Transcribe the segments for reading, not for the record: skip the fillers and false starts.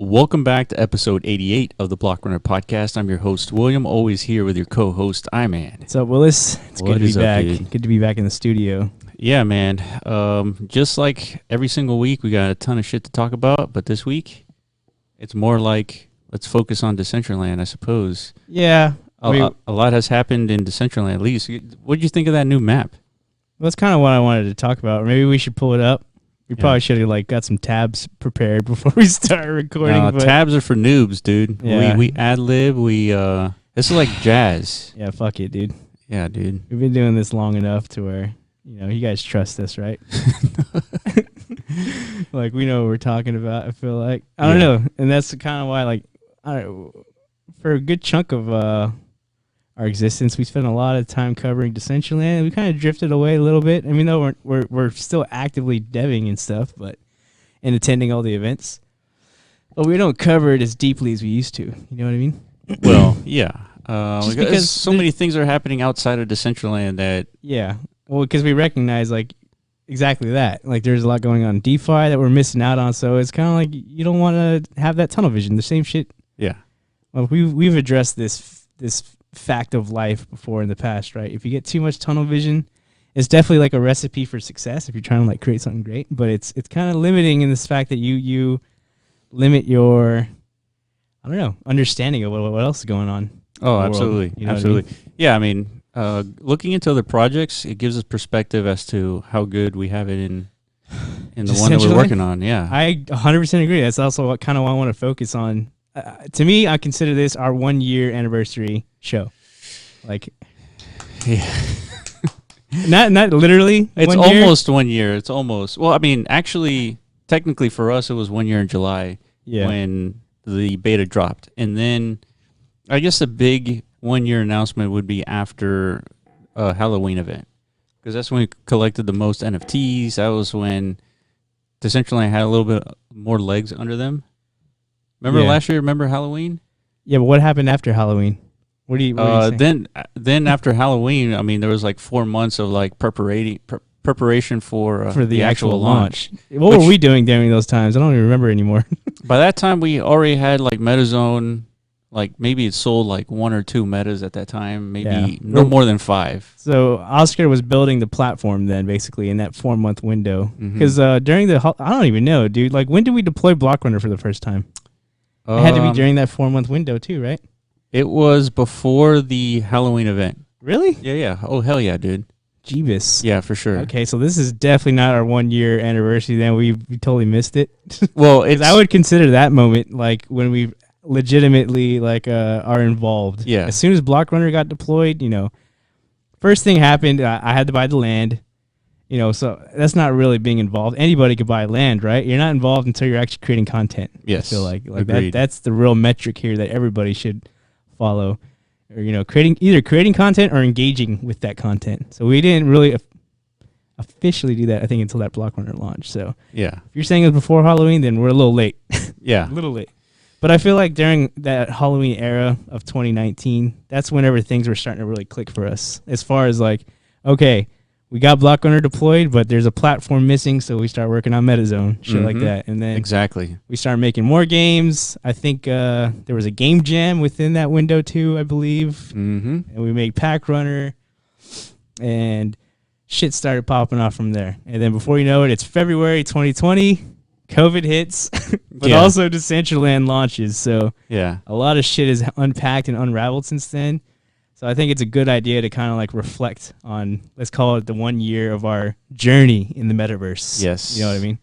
Welcome back to episode 88 of the Block Runner Podcast. I'm your host, William, always here with your co-host, I-Man. What's up, Willis? It's What good to be is up, back. dude? Good to be back in the studio. Yeah, man. Just like every single week, we got a ton of shit to talk about, but this week, it's more like, let's focus on Decentraland, I suppose. Yeah. A lot has happened in Decentraland, at least. What did you think of that new map? That's kind of what I wanted to talk about. Maybe we should pull it up. We Yeah. probably should have got some tabs prepared before we start recording. No, but tabs are for noobs, dude. Yeah. We ad-lib, this is like jazz. yeah, fuck it, dude. Yeah, dude. We've been doing this long enough to where, you guys trust us, right? Like, we know what we're talking about, I feel like. I don't know. And that's kind of why, for a good chunk of our existence, we spent a lot of time covering Decentraland. We kind of drifted away a little bit. I mean, though we're still actively deving and stuff, and attending all the events. But we don't cover it as deeply as we used to. You know what I mean? Well, yeah. Just Because because so many things are happening outside of Decentraland that... Yeah. Well, because we recognize, exactly that. Like, there's a lot going on in DeFi that we're missing out on, so it's kind of like you don't want to have that tunnel vision. The same shit. Yeah. Well, we've addressed this fact of life before in the past, right? If you get too much tunnel vision, it's definitely like a recipe for success if you're trying to create something great, but it's kind of limiting in this fact that you limit your, I don't know, understanding of what else is going on. Oh, in the absolutely. world. You know what I Absolutely. mean? Yeah, I mean, looking into other projects, it gives us perspective as to how good we have it in the one that we're Decentraland? working on. Yeah. I 100% agree. That's also what I want to focus on. To me, I consider this our 1 year anniversary show. Yeah. Not literally. It's 1 year. almost 1 year. It's almost. Well, I mean, actually, technically for us, it was 1 year in July when the beta dropped. And then I guess the big 1 year announcement would be after a Halloween event. Because that's when we collected the most NFTs. That was when Decentraland had a little bit more legs under them. Remember last year? Remember Halloween? Yeah, but what happened after Halloween? What are you saying? Then after Halloween, I mean, there was 4 months of preparation for the actual launch. What Which- were we doing during those times? I don't even remember anymore. By that time, we already had MetaZone. Maybe it sold 1 or 2 metas at that time. Maybe Yeah. no more than 5. So Oscar was building the platform then, basically, in that 4-month window. Mhm. Because during I don't even know, dude. When did we deploy Blockrunner for the first time? It had to be during that 4-month window too, right? It was before the Halloween event. Really? Yeah. Oh, hell yeah, dude. Jeebus. Yeah, for sure. Okay, so this is definitely not our 1 year anniversary. Then we totally missed it. Well, 'Cause I would consider that moment when we legitimately are involved. Yeah. As soon as Blockrunner got deployed, first thing happened. I had to buy the land. So that's not really being involved. Anybody could buy land, right? You're not involved until you're actually creating content. Yes, I feel like agreed. that's the real metric here that everybody should follow, or creating content or engaging with that content. So we didn't really officially do that, I think, until that Blockrunner launch. So Yeah. if you're saying it was before Halloween, then we're a little late. Yeah. A little late. But I feel like during that Halloween era of 2019, that's whenever things were starting to really click for us. As far as okay, we got Blockrunner deployed, but there's a platform missing, so we start working on MetaZone, shit like Mhm. that. And then Exactly. we started making more games. I think there was a game jam within that window too, I believe. Mm-hmm. And we made Pack Runner, and shit started popping off from there. And then before you know it, it's February 2020. COVID hits, but Yeah. also Decentraland launches. So Yeah. a lot of shit is unpacked and unraveled since then. So I think it's a good idea to kind of reflect on, let's call it the 1 year of our journey in the metaverse. Yes. You know what I mean?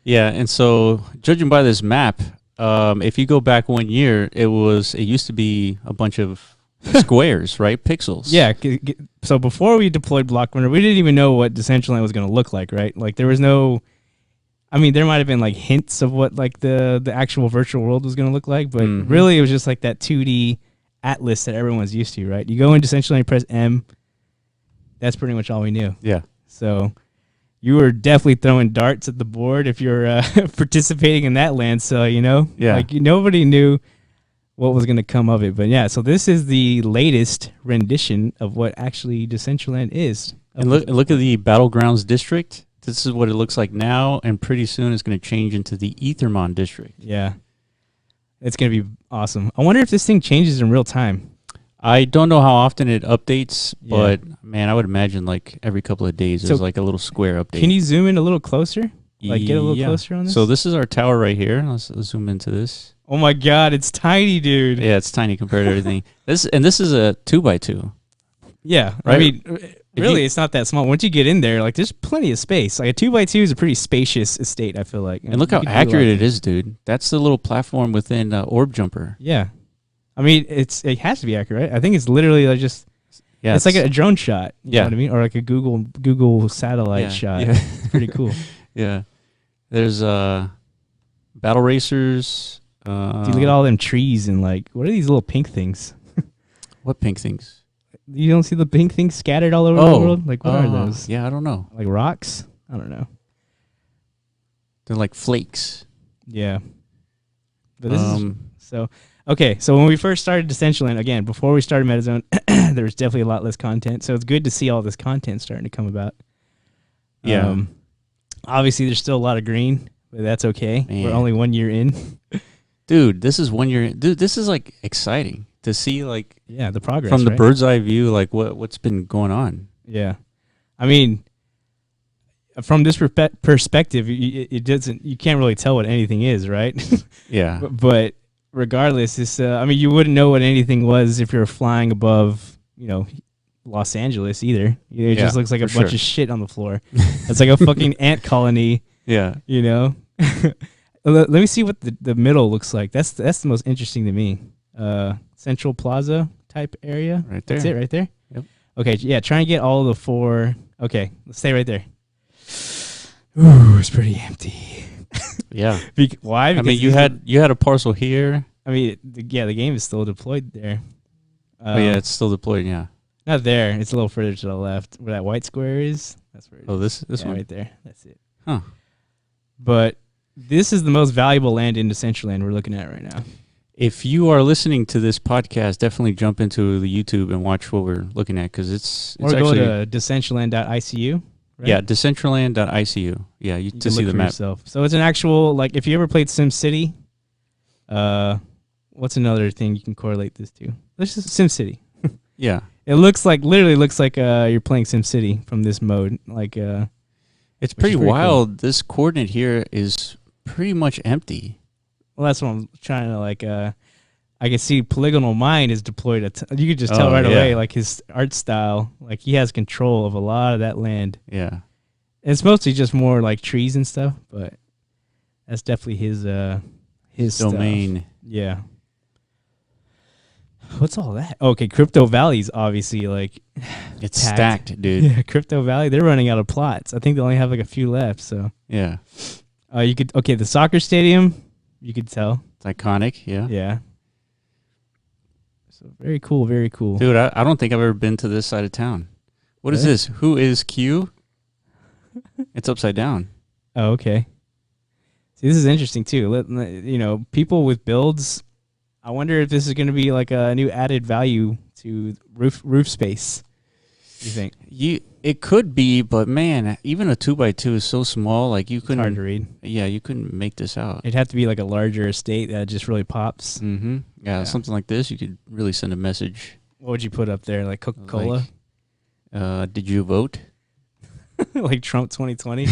Yeah, and so judging by this map, if you go back 1 year, it used to be a bunch of squares, right? Pixels. Yeah. So before we deployed Blockrunner, we didn't even know what Decentraland was going to look like, right? There was no, there might have been hints of what the actual virtual world was going to look like, but Mhm. really it was just that 2D atlas that everyone's used to, right? You go into Decentraland, press M. That's pretty much all we knew. Yeah. So you were definitely throwing darts at the board if you're participating in that land. So, Yeah. nobody knew what was going to come of it. But yeah, so this is the latest rendition of what actually Decentraland is. And look at the Battlegrounds district. This is what it looks like now, and pretty soon it's going to change into the Ethermon district. Yeah. It's gonna be awesome. I wonder if this thing changes in real time. I don't know how often it updates, Yeah. but man, I would imagine like every couple of days there's like a little square update. Can you zoom in a little closer? Like get a little closer on this? So this is our tower right here. Let's zoom into this. Oh my god, it's tiny, dude. Yeah, it's tiny compared to everything. This is a 2x2. Yeah, Right? I mean, really, it's not that small. Once you get in there, like, there's plenty of space. Like a 2x2 is a pretty spacious estate. I feel like. And look how accurate it is, dude. That's the little platform within Orb Jumper. Yeah, I mean, it has to be accurate. Right? I think it's literally like just. Yeah, it's like a drone shot. You know what I mean, or like a Google satellite shot. Yeah. It's pretty cool. Yeah, there's battle racers. Dude, look at all them trees and like, what are these little pink things? What pink things? You don't see the pink things scattered all over the world? Like, what are those? Yeah, I don't know. Like rocks? I don't know. They're like flakes. Yeah. But this is so okay. So when we first started Decentraland, again, before we started MetaZone, there was definitely a lot less content. So it's good to see all this content starting to come about. Yeah. Obviously, there's still a lot of green, but that's okay. Man. We're only 1 year in. Dude, this is 1 year. Dude, this is like exciting to see, like, the progress from the bird's eye view, like what's been going on. Yeah, I mean, from this perspective, it doesn't. You can't really tell what anything is, right? Yeah. But regardless, it's. I mean, you wouldn't know what anything was if you're flying above, Los Angeles either. It just looks like a bunch of shit on the floor. It's like a fucking ant colony. Yeah. Let me see what the middle looks like. That's the most interesting to me. Central Plaza type area. Right there. That's it right there? Yep. Okay, yeah, try and get all of the four. Okay, let's stay right there. Ooh, it's pretty empty. Yeah. Why? Because I mean, you had a parcel here. I mean, the game is still deployed there. Oh, yeah, it's still deployed, yeah. Not there. It's a little further to the left. Where that white square is, that's where it is. Oh, this one? Right there. That's it. Huh. But this is the most valuable land in Decentraland we're looking at right now. If you are listening to this podcast, definitely jump into the YouTube and watch what we're looking at, because it's or go to decentraland.icu. Right? Yeah, decentraland.icu. Yeah, you to see the map. Yourself. So it's an actual, like, if you ever played SimCity, what's another thing you can correlate this to? This is SimCity. Yeah. It literally looks like you're playing SimCity from this mode. Like, it's pretty wild. Cool. This coordinate here is pretty much empty. Well, that's what I'm trying to, like, I can see Polygonal Mind is deployed. You could just tell away, like, his art style. Like, he has control of a lot of that land. Yeah. It's mostly just more, like, trees and stuff, but that's definitely his domain. Stuff. Yeah. What's all that? Okay, Crypto Valley's obviously, like, it's stacked, dude. Yeah, Crypto Valley, they're running out of plots. I think they only have, like, a few left, so. Yeah. The soccer stadium, you could tell. It's iconic, yeah. Yeah. So very cool, very cool. Dude, I don't think I've ever been to this side of town. What is this? Who is Q? It's upside down. Oh, okay. See, this is interesting too. People with builds, I wonder if this is going to be like a new added value to roof space. You think? It could be, but man, even a 2x2 is so small. Like you couldn't. It's hard to read. Yeah, you couldn't make this out. It'd have to be like a larger estate that just really pops. Mm-hmm. Yeah, something like this, you could really send a message. What would you put up there? Like Coca-Cola? Like, did you vote? Like Trump 2020.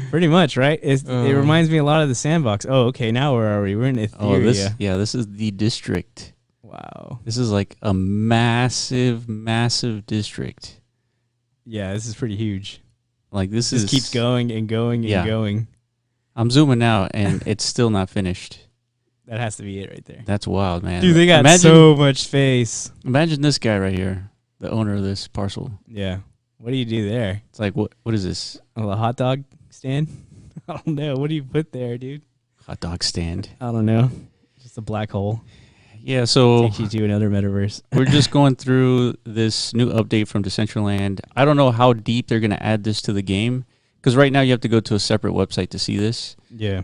Pretty much, right? It reminds me a lot of the Sandbox. Oh, okay. Now where are we? We're in Etheria. This is the district. Wow. This is like a massive, massive district. Yeah, this is pretty huge. Like this keeps going and going and going. I'm zooming out and it's still not finished. That has to be it right there. That's wild, man. Dude, they got so much space. Imagine this guy right here, the owner of this parcel. Yeah. What do you do there? It's like, what is this? A hot dog stand? I don't know. What do you put there, dude? Hot dog stand. I don't know. Just a black hole. Yeah, so takes you to another metaverse. We're just going through this new update from Decentraland. I don't know how deep they're going to add this to the game, because right now you have to go to a separate website to see this. Yeah.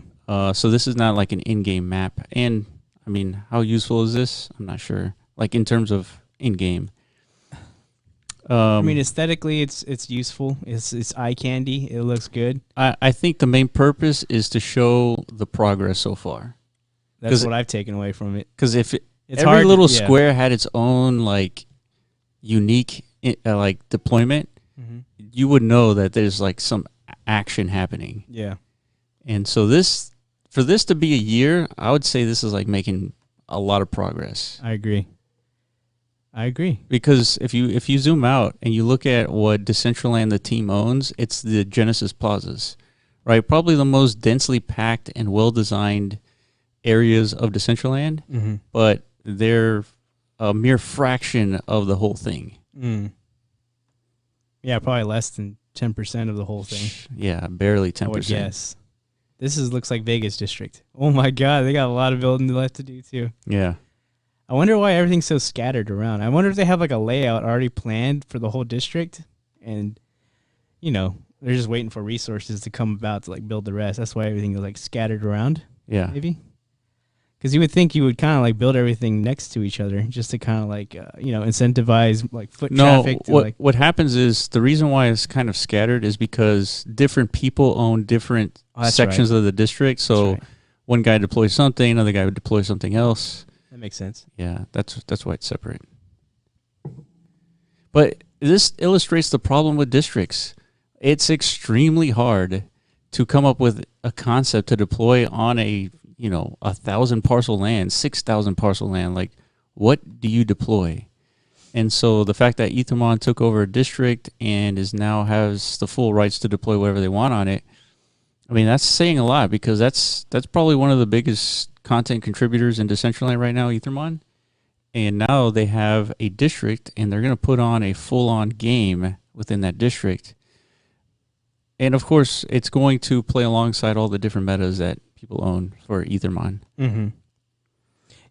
So this is not like an in-game map. And, I mean, how useful is this? I'm not sure. Like, in terms of in-game. I mean, aesthetically, it's useful. It's eye candy. It looks good. I think the main purpose is to show the progress so far. That's what I've taken away from it. Because if every little square had its own like unique like deployment, you would know that there's like some action happening. Yeah. And so for this to be a year, I would say this is like making a lot of progress. I agree. Because if you zoom out and you look at what Decentraland the team owns, it's the Genesis Plazas, right? Probably the most densely packed and well-designed areas of Decentraland, but they're a mere fraction of the whole thing. Yeah, probably less than 10% of the whole thing. Yeah, barely 10%. I would guess. This looks like Vegas District. Oh my God, they got a lot of building left to do too. Yeah. I wonder why everything's so scattered around. I wonder if they have like a layout already planned for the whole district, and they're just waiting for resources to come about to like build the rest. That's why everything is like scattered around. Yeah. Maybe. Because you would think you would kind of like build everything next to each other just to kind of like, incentivize like foot traffic. What happens is the reason why it's kind of scattered is because different people own different sections of the district. So one guy deploys something, another guy would deploy something else. That makes sense. Yeah, that's why it's separate. But this illustrates the problem with districts. It's extremely hard to come up with a concept to deploy on a 1,000 parcel land, 6,000 parcel land. Like, what do you deploy? And so the fact that Ethermon took over a district and now has the full rights to deploy whatever they want on it, I mean, that's saying a lot, because that's probably one of the biggest content contributors in Decentraland right now, Ethermon. And now they have a district, and they're going to put on a full-on game within that district. And of course, it's going to play alongside all the different metas that people own for Ethermon.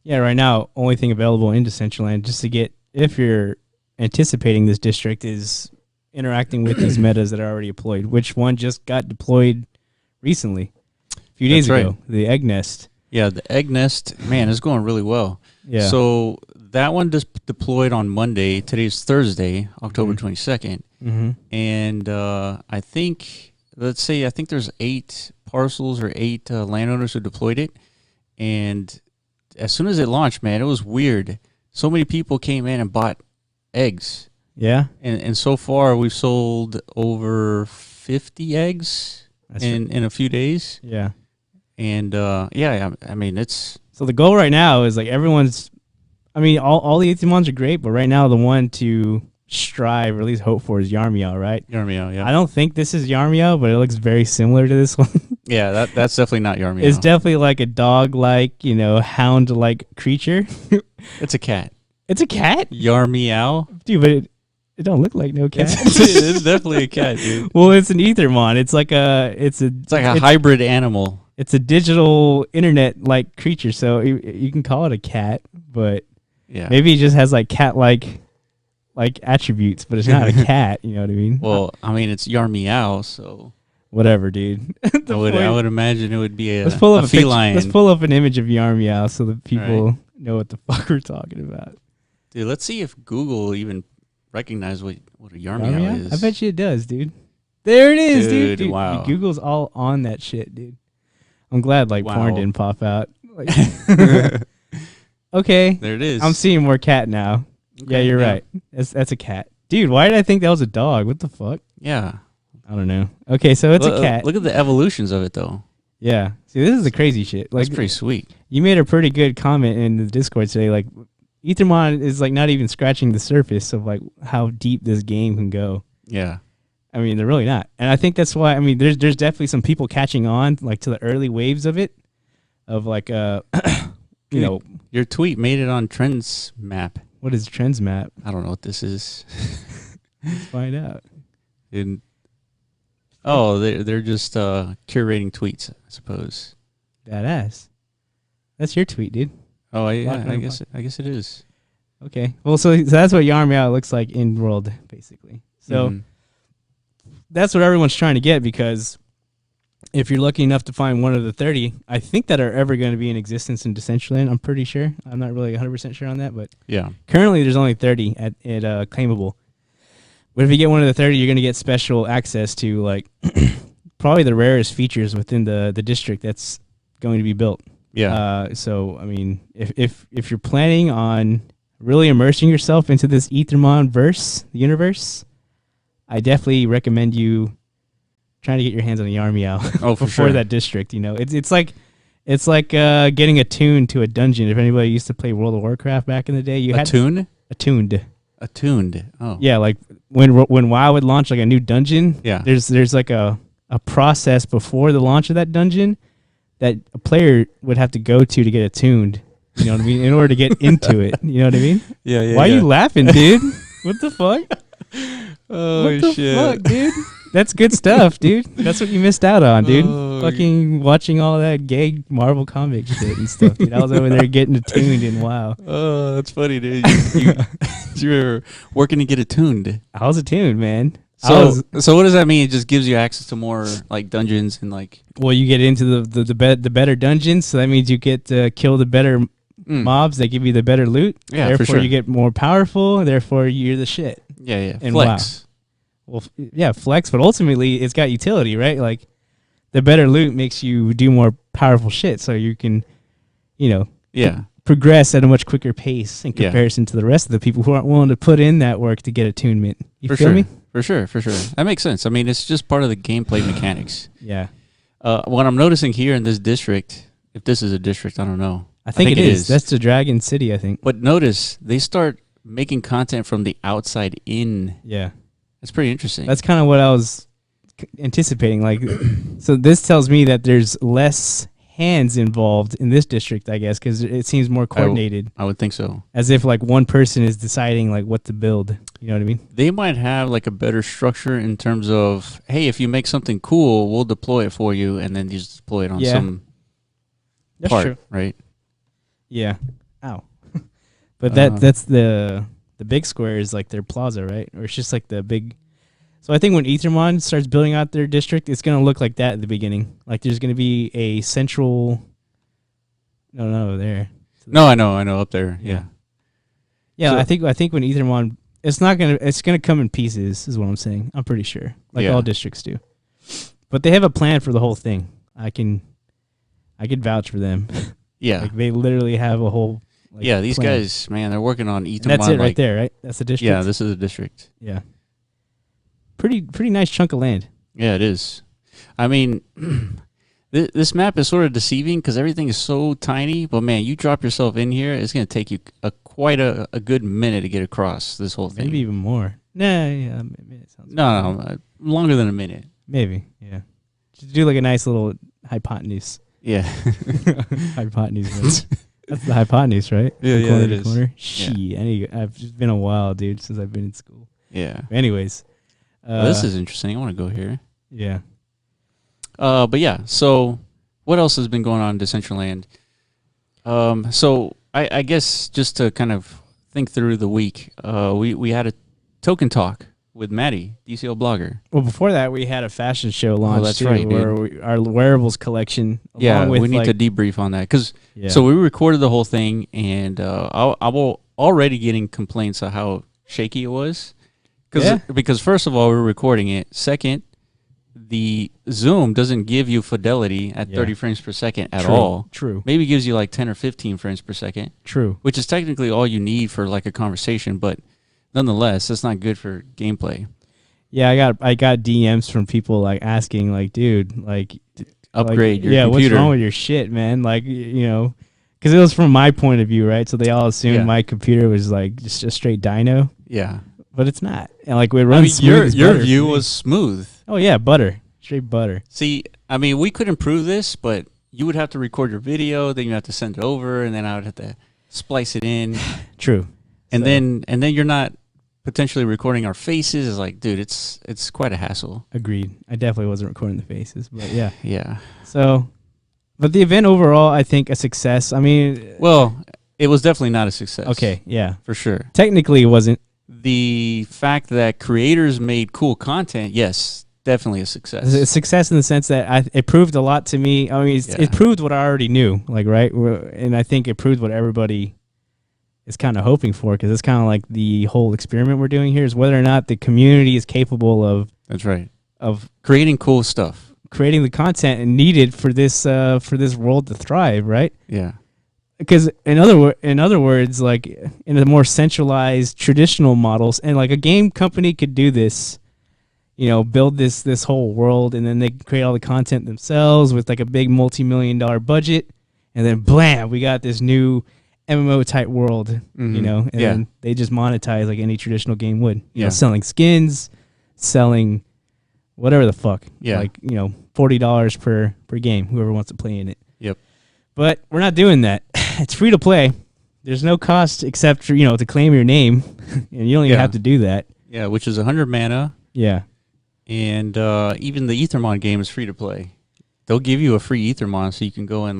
Yeah, right now, only thing available in Decentraland just to get, if you're anticipating this district, is interacting with these metas that are already deployed. Which one just got deployed recently, a few days ago? The Egg Nest. Yeah, the Egg Nest, man, is going really well. Yeah. So that one just deployed on Monday. Today's Thursday, October 22nd. And I think there's 8 parcels or 8 landowners who deployed it. And as soon as it launched, man, it was weird. So many people came in and bought eggs. Yeah. And so far, we've sold over 50 eggs in a few days. Yeah. And I mean, it's... So the goal right now is like everyone's... I mean, all the Ethermons are great, but right now the one to strive or at least hope for is Yarmiel, right? Yarmiel, yeah. I don't think this is Yarmiel, but it looks very similar to this one. Yeah, that's definitely not Yarmiel. It's definitely like a dog-like, hound-like creature. It's a cat. It's a cat? Yarmiel? Dude, but it don't look like no cat. It's definitely a cat, dude. Well, it's an Ethermon. It's like a hybrid animal. It's a digital internet-like creature, so you can call it a cat, but maybe it just has like cat-like attributes, but it's not a cat. You know what I mean? Well, I mean, it's Yarmiel, so whatever, dude. I would imagine it would be a feline. Let's pull up an image of Yarmiel so that people know what the fuck we're talking about. Dude, let's see if Google even recognizes what a Yarmiel is. I bet you it does, dude. There it is, dude. Wow. Google's all on that shit, dude. I'm glad porn didn't pop out. Okay. There it is. I'm seeing more cat now. Okay, yeah, you're right. That's a cat. Dude, why did I think that was a dog? What the fuck? Yeah. I don't know. Okay, so it's a cat. Look at the evolutions of it, though. Yeah. See, this is the crazy shit. That's pretty sweet. You made a pretty good comment in the Discord today. Like, Ethermon is not even scratching the surface of how deep this game can go. Yeah. I mean, they're really not. And I think that's why, I mean, there's definitely some people catching on to the early waves of it. Of your tweet made it on Trends Map. What is Trends Map? I don't know what this is. Let's find out. They're just curating tweets, I suppose. Badass. That's your tweet, dude. Oh, yeah, I guess it is. Okay. Well, so that's what Yarmiel looks like in world, basically. So that's what everyone's trying to get, because if you're lucky enough to find one of the 30, I think that are ever going to be in existence in Decentraland, I'm pretty sure. I'm not really 100% sure on that, but yeah. Currently there's only 30 at Claimable. But if you get one of the 30, you're going to get special access to like probably the rarest features within the district that's going to be built. Yeah. So I mean, if you're planning on really immersing yourself into this Ethermon verse, the universe, I definitely recommend you trying to get your hands on the army out before that district. You know, it's like getting attuned to a dungeon. If anybody used to play World of Warcraft back in the day, you attuned. Oh, yeah, like when WoW would launch like a new dungeon. Yeah, there's like a process before the launch of that dungeon that a player would have to go to get attuned. You know what I mean? In order to get into it. You know what I mean? Yeah. Why are you laughing, dude? What the fuck? Oh, what the shit. fuck, dude? That's good stuff, dude. That's what you missed out on, dude. Fucking watching all that gay Marvel comic shit and stuff, dude. I was over there getting attuned in WoW. Oh, that's funny, dude. You were working to get attuned. I was attuned, man. So what does that mean? It just gives you access to more like dungeons and like. Well, you get into the better dungeons, so that means you get to kill the better mobs that give you the better loot. Yeah, therefore for sure. You get more powerful. Therefore, you're the shit. Yeah. And flex. WoW. Well, yeah, flex, but ultimately it's got utility, right? Like the better loot makes you do more powerful shit, so you can, progress at a much quicker pace in comparison to the rest of the people who aren't willing to put in that work to get attunement. You feel me? For sure. That makes sense. I mean, it's just part of the gameplay mechanics. Yeah. What I'm noticing here in this district, if this is a district, I don't know. I think it is. That's the Dragon City, I think. But notice they start making content from the outside in. Yeah. That's pretty interesting. That's kind of what I was anticipating. Like, so this tells me that there's less hands involved in this district, I guess, because it seems more coordinated. I would think so. As if like one person is deciding like what to build. You know what I mean? They might have like a better structure in terms of, hey, if you make something cool, we'll deploy it for you, and then you just deploy it on some part, true. Right? Yeah. Ow. But that's the big square is like their plaza, right? Or it's just like the big. So I think when Ethermon starts building out their district, it's going to look like that at the beginning. Like there's going to be a central. No, there. No, I know, up there. Yeah. Yeah, so, I think when Ethermon, it's going to come in pieces, is what I'm saying. I'm pretty sure, like all districts do. But they have a plan for the whole thing. I can vouch for them. Yeah, like they literally have a whole. Like, these plan. Guys, man, they're working on Ethermon. That's it right there, right? That's the district. Yeah, this is a district. Yeah. Pretty nice chunk of land. Yeah, it is. I mean, this map is sort of deceiving because everything is so tiny. But man, you drop yourself in here, it's going to take you quite a good minute to get across this whole thing. Maybe even more. No, longer than a minute. Maybe, yeah. Just do like a nice little hypotenuse. Yeah, hypotenuse. That's the hypotenuse, right? Yeah, it is. Corner. I've just been a while, dude, since I've been in school. Yeah. But anyways. This is interesting. I want to go here. Yeah. But yeah, so what else has been going on in Decentraland? So I guess just to kind of think through the week, we had a token talk with Maddie, DCL blogger. Well, before that, we had a fashion show launch. That's right, where our wearables collection. Yeah, we need to debrief on that because so we recorded the whole thing, and I will already getting complaints of how shaky it was. Because first of all, we're recording it. Second, the Zoom doesn't give you fidelity at 30 frames per second at all. True. Maybe gives you like 10 or 15 frames per second. True. Which is technically all you need for like a conversation, but nonetheless, that's not good for gameplay. Yeah, I got DMs from people like asking, like, dude, like upgrade your computer. Yeah, what's wrong with your shit, man? Like, because it was from my point of view, right? So they all assumed my computer was like just a straight dyno. Yeah. But it's not. And like it runs smooth. Your view was smooth. Oh yeah, butter. Straight butter. See, I mean, we could improve this, but you would have to record your video, then you have to send it over, and then I would have to splice it in. True. And then you're not potentially recording our faces. It's like, dude, it's quite a hassle. Agreed. I definitely wasn't recording the faces, but yeah. Yeah. So, but the event overall, I think a success. I mean, well, it was definitely not a success. Okay, yeah. For sure. Technically, it wasn't. The fact that creators made cool content, yes, definitely a success. A success in the sense that it proved a lot to me. I mean, it proved what I already knew, like, right? And I think it proved what everybody is kind of hoping for, because it's kind of like the whole experiment we're doing here is whether or not the community is capable of. That's right. Of creating cool stuff, creating the content needed for this world to thrive, right? Yeah. Because in other words, like in the more centralized traditional models, and like a game company could do this, build this whole world, and then they create all the content themselves with like a big multi-million-dollar budget, and then blam, we got this new MMO type world, and then they just monetize like any traditional game would, selling skins, selling whatever the fuck, like $40 per game, whoever wants to play in it. Yep. But we're not doing that. It's free to play. There's no cost except for to claim your name, and you don't even have to do that. Yeah, which is 100 mana. Yeah. And even the Ethermon game is free to play. They'll give you a free Ethermon so you can go and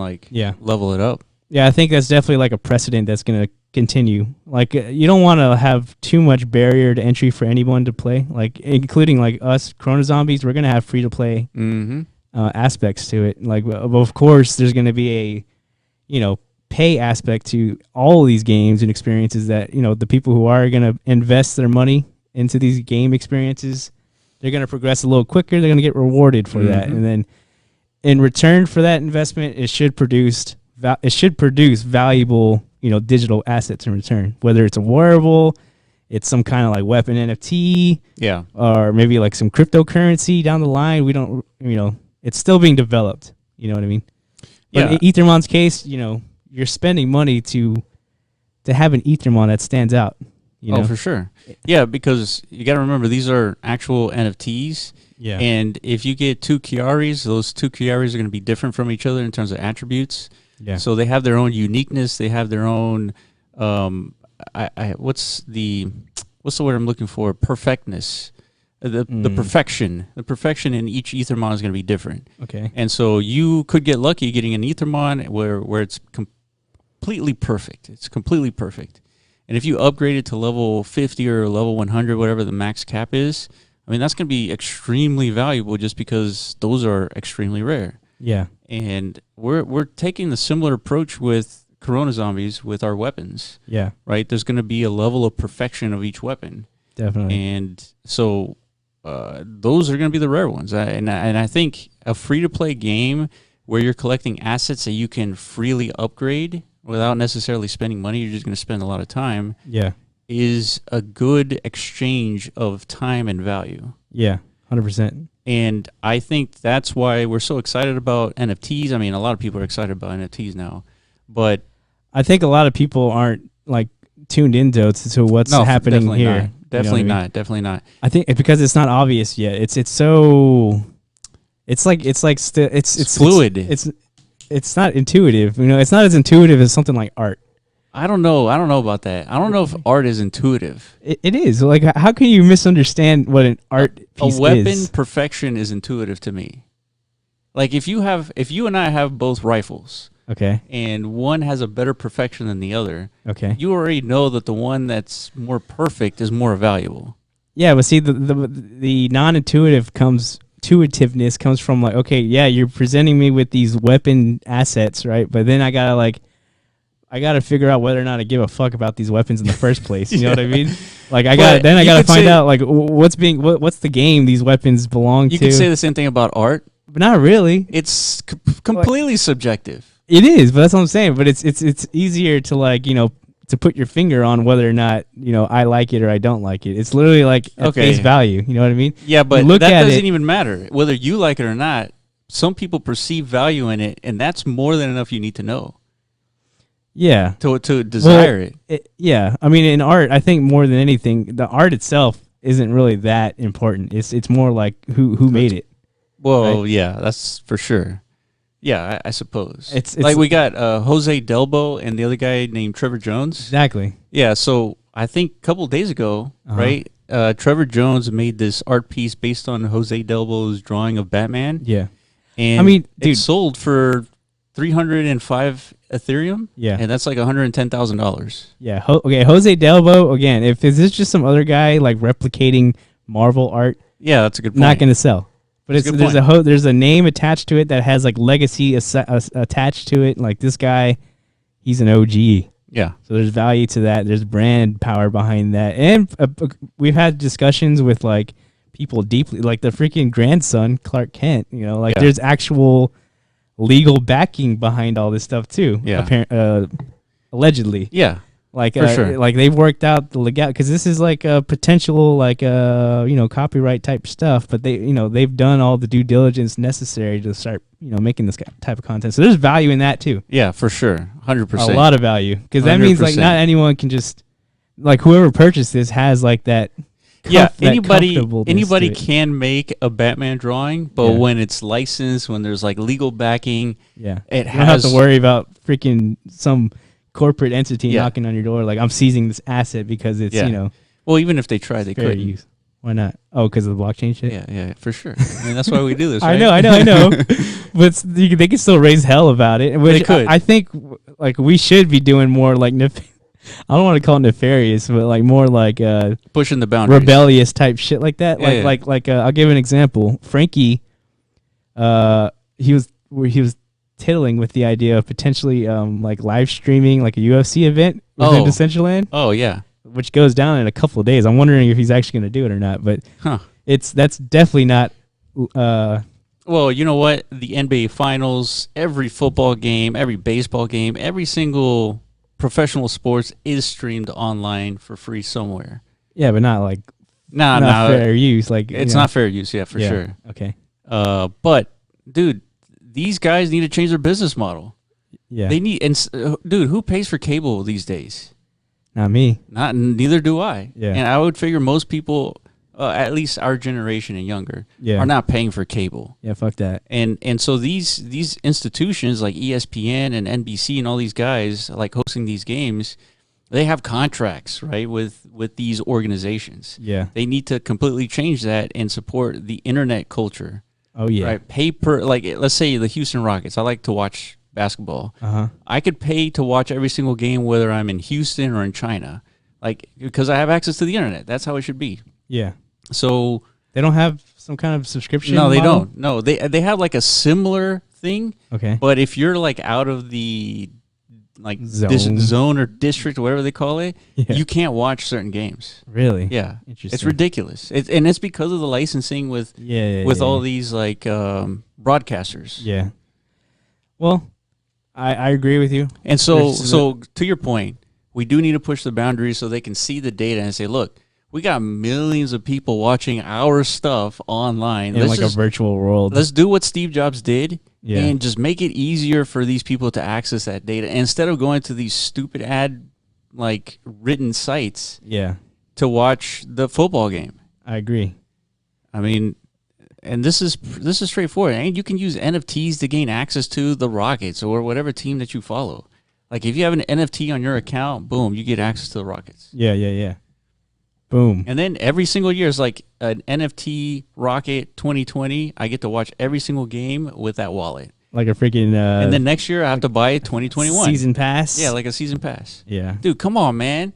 level it up. Yeah, I think that's definitely like a precedent that's going to continue. Like you don't want to have too much barrier to entry for anyone to play. Like including like us, Chrono Zombies, we're going to have free to play aspects to it. Like of course, there's going to be a pay aspect to all of these games and experiences that the people who are going to invest their money into these game experiences, they're going to progress a little quicker. They're going to get rewarded for that, and then in return for that investment, it should produce valuable digital assets in return. Whether it's a wearable, it's some kind of like weapon NFT, or maybe like some cryptocurrency down the line. We don't, it's still being developed. You know what I mean? But in Ethermon's case, you're spending money to have an Ethermon that stands out. Oh, for sure. Yeah, because you got to remember these are actual NFTs. Yeah. And if you get two Chiaris, those two Chiaris are going to be different from each other in terms of attributes. Yeah. So they have their own uniqueness. They have their own what's the word I'm looking for? Perfectness. The perfection. The perfection in each Ethermon is going to be different. Okay. And so you could get lucky getting an Ethermon where it's completely perfect. It's completely perfect. And if you upgrade it to level 50 or level 100, whatever the max cap is, I mean, that's going to be extremely valuable just because those are extremely rare. Yeah. And we're taking the similar approach with Chrono Zombies with our weapons. Yeah. Right? There's going to be a level of perfection of each weapon. Definitely. And so those are going to be the rare ones. And I think a free-to-play game where you're collecting assets that you can freely upgrade without necessarily spending money, you're just going to spend a lot of time. Yeah. Is a good exchange of time and value. Yeah, 100%. And I think that's why we're so excited about NFTs. I mean, a lot of people are excited about NFTs now, but I think a lot of people aren't like tuned into what's happening here. Not. Definitely not. Definitely not. I think because it's not obvious yet. It's fluid. It's not intuitive. It's not as intuitive as something like art. I don't know about that. I don't know if art is intuitive. It is. Like, how can you misunderstand what an art piece is? A weapon perfection is intuitive to me. Like, if you and I have both rifles, okay, and one has a better perfection than the other, okay, you already know that the one that's more perfect is more valuable. Yeah, but see, the intuitiveness comes from like, okay, yeah, you're presenting me with these weapon assets, right? But then I gotta figure out whether or not I give a fuck about these weapons in the first place. You know what I mean? Like I gotta find out like what's the game these weapons belong to. You could say the same thing about art, but not really. It's completely subjective. It is, but that's what I'm saying. But it's easier to like to put your finger on whether or not I like it or I don't like it. It's literally like at face value. You know what I mean? Yeah, but that doesn't even matter whether you like it or not. Some people perceive value in it, and that's more than enough you need to know. Yeah. To desire it. Yeah. I mean, in art, I think more than anything, the art itself isn't really that important. It's more like who made it. Well, right? Yeah, that's for sure. Yeah, I suppose. It's like we got Jose Delbo and the other guy named Trevor Jones. Exactly. Yeah, so I think a couple of days ago, right, Trevor Jones made this art piece based on Jose Delbo's drawing of Batman. Yeah. And I mean, dude, it sold for 305 Ethereum. Yeah. And that's like $110,000. Yeah. Okay, Jose Delbo, again, if this is just some other guy like replicating Marvel art, yeah, that's a good point. Not going to sell. But there's a name attached to it that has like legacy attached to it. Like this guy, he's an OG. Yeah. So there's value to that. There's brand power behind that. And we've had discussions with like people deeply, like the freaking grandson, Clark Kent, you know, like there's actual legal backing behind all this stuff too. Yeah. Allegedly. Yeah. Like, for sure. Like they've worked out the legal, because this is like a potential, like, copyright type stuff, but they, they've done all the due diligence necessary to start, making this type of content. So there's value in that too. Yeah, for sure. 100%. A lot of value. Because that means like not anyone can just, like whoever purchased this has like that. Anybody can make a Batman drawing, but when it's licensed, when there's like legal backing, you don't have to worry about freaking some corporate entity knocking on your door like, I'm seizing this asset because it's well, even if they try, they could use. Why not? Oh, because of the blockchain shit. Yeah, for sure. I mean, that's why we do this. Right? I know. But they can still raise hell about it. Which they could. I think like we should be doing more like I don't want to call it nefarious, but like more like pushing the boundaries, rebellious type shit like that. Like I'll give an example. Frankie, he was tittling with the idea of potentially like live streaming like a UFC event within Decentraland. Oh yeah, which goes down in a couple of days. I'm wondering if he's actually going to do it or not. But that's definitely not. Well, you know what? The NBA Finals, every football game, every baseball game, every single professional sports is streamed online for free somewhere. Yeah, but not like not fair use. Like it's not fair use. Yeah, for sure. Okay. But dude, these guys need to change their business model. Yeah, they need. And dude, who pays for cable these days? Not me. Neither do I. Yeah, and I would figure most people, at least our generation and younger, are not paying for cable. Yeah, fuck that. And so these institutions like ESPN and NBC and all these guys like hosting these games, they have contracts, right, with these organizations. Yeah, they need to completely change that and support the internet culture. Oh yeah, right. Pay per, like, let's say the Houston Rockets. I like to watch basketball. I could pay to watch every single game, whether I'm in Houston or in China, like, because I have access to the internet. That's how it should be. Yeah. So they don't have some kind of subscription. No, they model? don't. No, they have like a similar thing. Okay. But if you're like out of the like zone or district, or whatever they call it, you can't watch certain games. Really? Yeah. Interesting. It's ridiculous. And it's because of the licensing with all these like broadcasters. Yeah. Well, I agree with you. And so to your point, we do need to push the boundaries so they can see the data and say, look, we got millions of people watching our stuff online. In like a virtual world. Let's do what Steve Jobs did and just make it easier for these people to access that data. And instead of going to these stupid like written sites to watch the football game. I agree. I mean, and this is straightforward. And you can use NFTs to gain access to the Rockets or whatever team that you follow. Like if you have an NFT on your account, boom, you get access to the Rockets. Yeah. Boom. And then every single year is like an NFT Rocket 2020. I get to watch every single game with that wallet. Like a freaking... and then next year I have to buy 2021. Season pass? Yeah, like a season pass. Yeah. Dude, come on, man.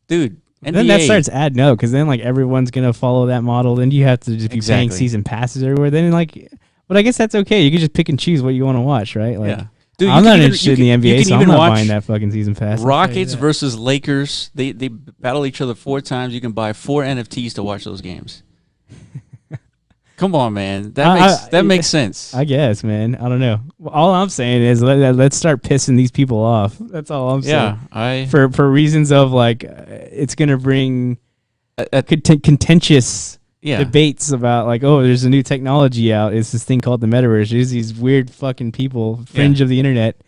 Dude, NBA. Then that starts adding up because then like everyone's going to follow that model. Then you have to just be paying season passes everywhere. Then like... But I guess that's okay. You can just pick and choose what you want to watch, right? Like, yeah. Dude, I'm not interested in the NBA, so I'm not buying that fucking season pass. Rockets versus Lakers. They battle each other 4 times. You can buy 4 NFTs to watch those games. Come on, man. That makes sense. I guess, man. I don't know. All I'm saying is let's start pissing these people off. That's all I'm saying. Yeah, for reasons of like it's gonna bring contentious debates about like, oh, there's a new technology out. It's this thing called the metaverse. There's these weird fucking people, fringe of the internet,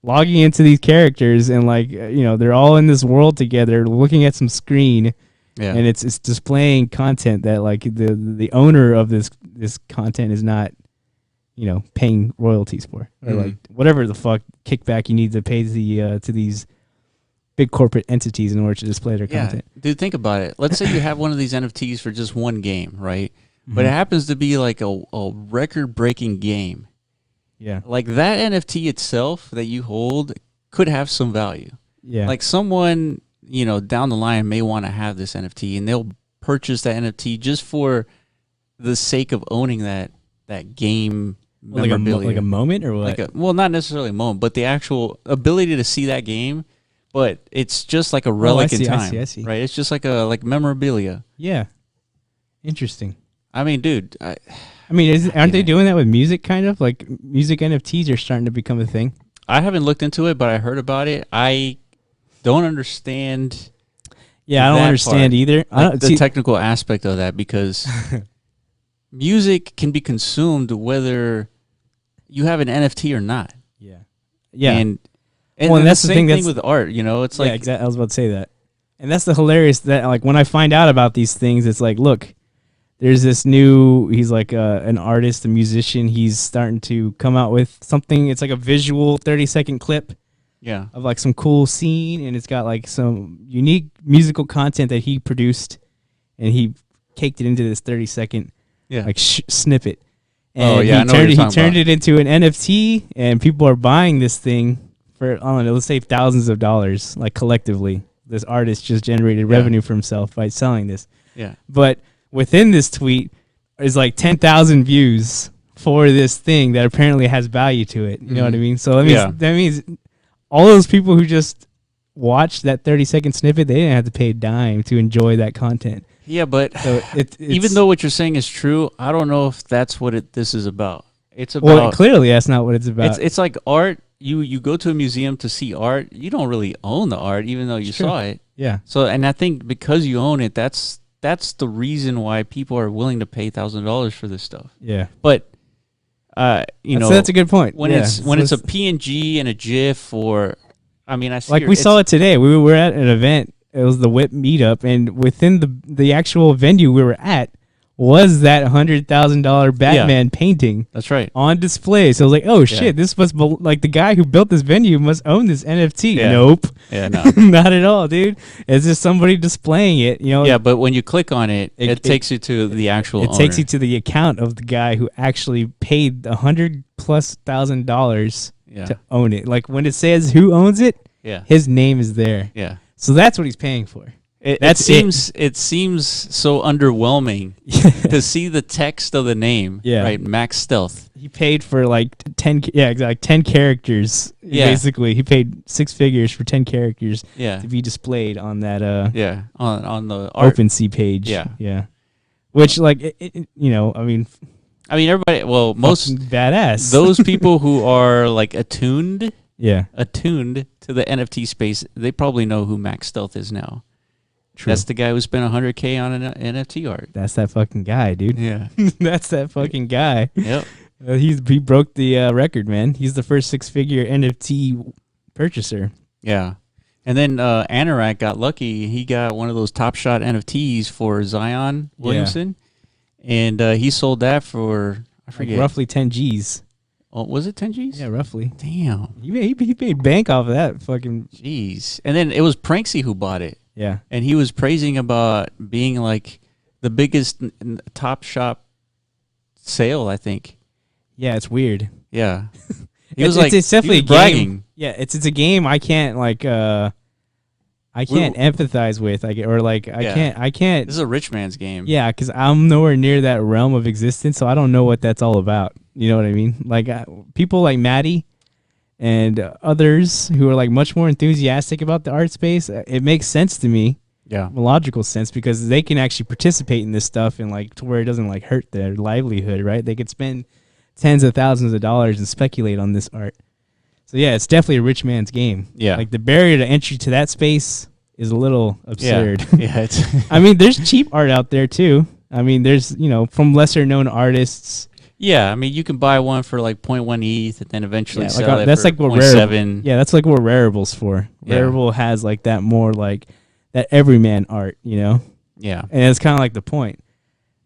logging into these characters and like they're all in this world together, looking at some screen, and it's displaying content that like the owner of this content is not paying royalties for, or like whatever the fuck kickback you need to pay to these big corporate entities in order to display their content. Dude, think about it. Let's say you have one of these NFTs for just one game, right? But it happens to be like a record-breaking game. Yeah. Like that NFT itself that you hold could have some value. Yeah. Like someone, down the line may want to have this NFT and they'll purchase that NFT just for the sake of owning that game memorabilia. Like a moment or what? Well, not necessarily a moment, but the actual ability to see that game but it's just like a relic in time, I see. right? It's just like memorabilia. Yeah. Interesting. I mean, dude, aren't they doing that with music? Kind of like music NFTs are starting to become a thing. I haven't looked into it, but I heard about it. I don't understand. Yeah, I don't understand either. The technical aspect of that, because music can be consumed whether you have an NFT or not. Yeah, yeah. And that's the same thing with art. You know, it's like exactly. I was about to say that, and that's the hilarious that like when I find out about these things, it's like, look, there's this new. He's like an artist, a musician. He's starting to come out with something. It's like a visual 30-second clip. Yeah. Of like some cool scene, and it's got like some unique musical content that he produced, and he caked it into this 30-second like snippet. And he turned it into an NFT, and people are buying this thing for, I don't know, let's say thousands of dollars, like collectively. This artist just generated revenue for himself by selling this. Yeah. But within this tweet is like 10,000 views for this thing that apparently has value to it. You know what I mean? So that means all those people who just watched that 30-second snippet, they didn't have to pay a dime to enjoy that content. Yeah, but so even though what you're saying is true, I don't know if that's what this is about. It's about, well, clearly that's not what it's about. It's like art. You go to a museum to see art. You don't really own the art, even though you saw it. Yeah. So, and I think because you own it, that's the reason why people are willing to pay $1,000 for this stuff. Yeah. But that's a good point. When it's a PNG and a GIF, or we saw it today. We were at an event. It was the WIP meetup, and within the actual venue we were at was that $100,000 Batman painting. That's right. On display. So I was like, oh shit, this must be like the guy who built this venue must own this NFT. Yeah. Nope. Yeah, no. Not at all, dude. It's just somebody displaying it, you know. Yeah, but when you click on it, it takes you to the actual owner. It takes you to the account of the guy who actually paid $100,000+ to own it. Like when it says who owns it, his name is there. Yeah. So that's what he's paying for. It seems so underwhelming to see the text of the name, right? Max Stealth. He paid for like 10 characters. Basically, he paid 6 figures for 10 characters to be displayed on that on the art. OpenSea page. Yeah. Which everybody, most badass. Those people who are like attuned to the NFT space, they probably know who Max Stealth is now. True. That's the guy who spent $100K on an NFT art. That's that fucking guy, dude. Yeah. That's that fucking guy. Yep. He broke the record, man. He's the first 6-figure NFT purchaser. Yeah. And then Anorak got lucky. He got one of those Top Shot NFTs for Zion Williamson. And he sold that for, I forget. Like roughly 10 G's. Oh, was it 10 G's? Yeah, roughly. Damn. He paid bank off of that fucking. Jeez. And then it was Pranksy who bought it. Yeah. And he was praising about being like the biggest Top Shop sale, I think. Yeah, it's weird. Yeah. He was like, it's definitely a game. Yeah, it's a game I can't like empathize with. I can't. This is a rich man's game. Yeah, because I'm nowhere near that realm of existence, so I don't know what that's all about. You know what I mean? Like people like Maddie and others who are like much more enthusiastic about the art space, it makes sense to me. Yeah, a logical sense, because they can actually participate in this stuff and like to where it doesn't like hurt their livelihood, right? They could spend tens of thousands of dollars and speculate on this art. So yeah, it's definitely a rich man's game. Yeah, like the barrier to entry to that space is a little absurd. Yeah, I mean, there's cheap art out there too. I mean, there's from lesser known artists. Yeah, I mean, you can buy one for like 0.1 ETH and then eventually sell it that's for like what 0.7. Yeah, that's like what Rarible's for. Yeah. Rarible has like that more like that everyman art, Yeah. And it's kind of like the point.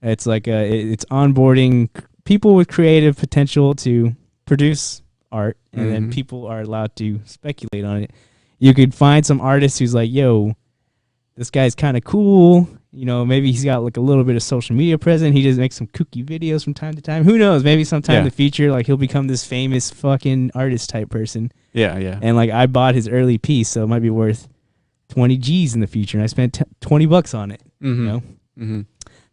It's like it's onboarding people with creative potential to produce art, and then people are allowed to speculate on it. You could find some artist who's like, yo, this guy's kind of cool. Maybe he's got like a little bit of social media presence. He just makes some kooky videos from time to time. Who knows? Maybe sometime in the future, like he'll become this famous fucking artist type person. Yeah, yeah. And like I bought his early piece, so it might be worth 20 G's in the future, and I spent $20 on it.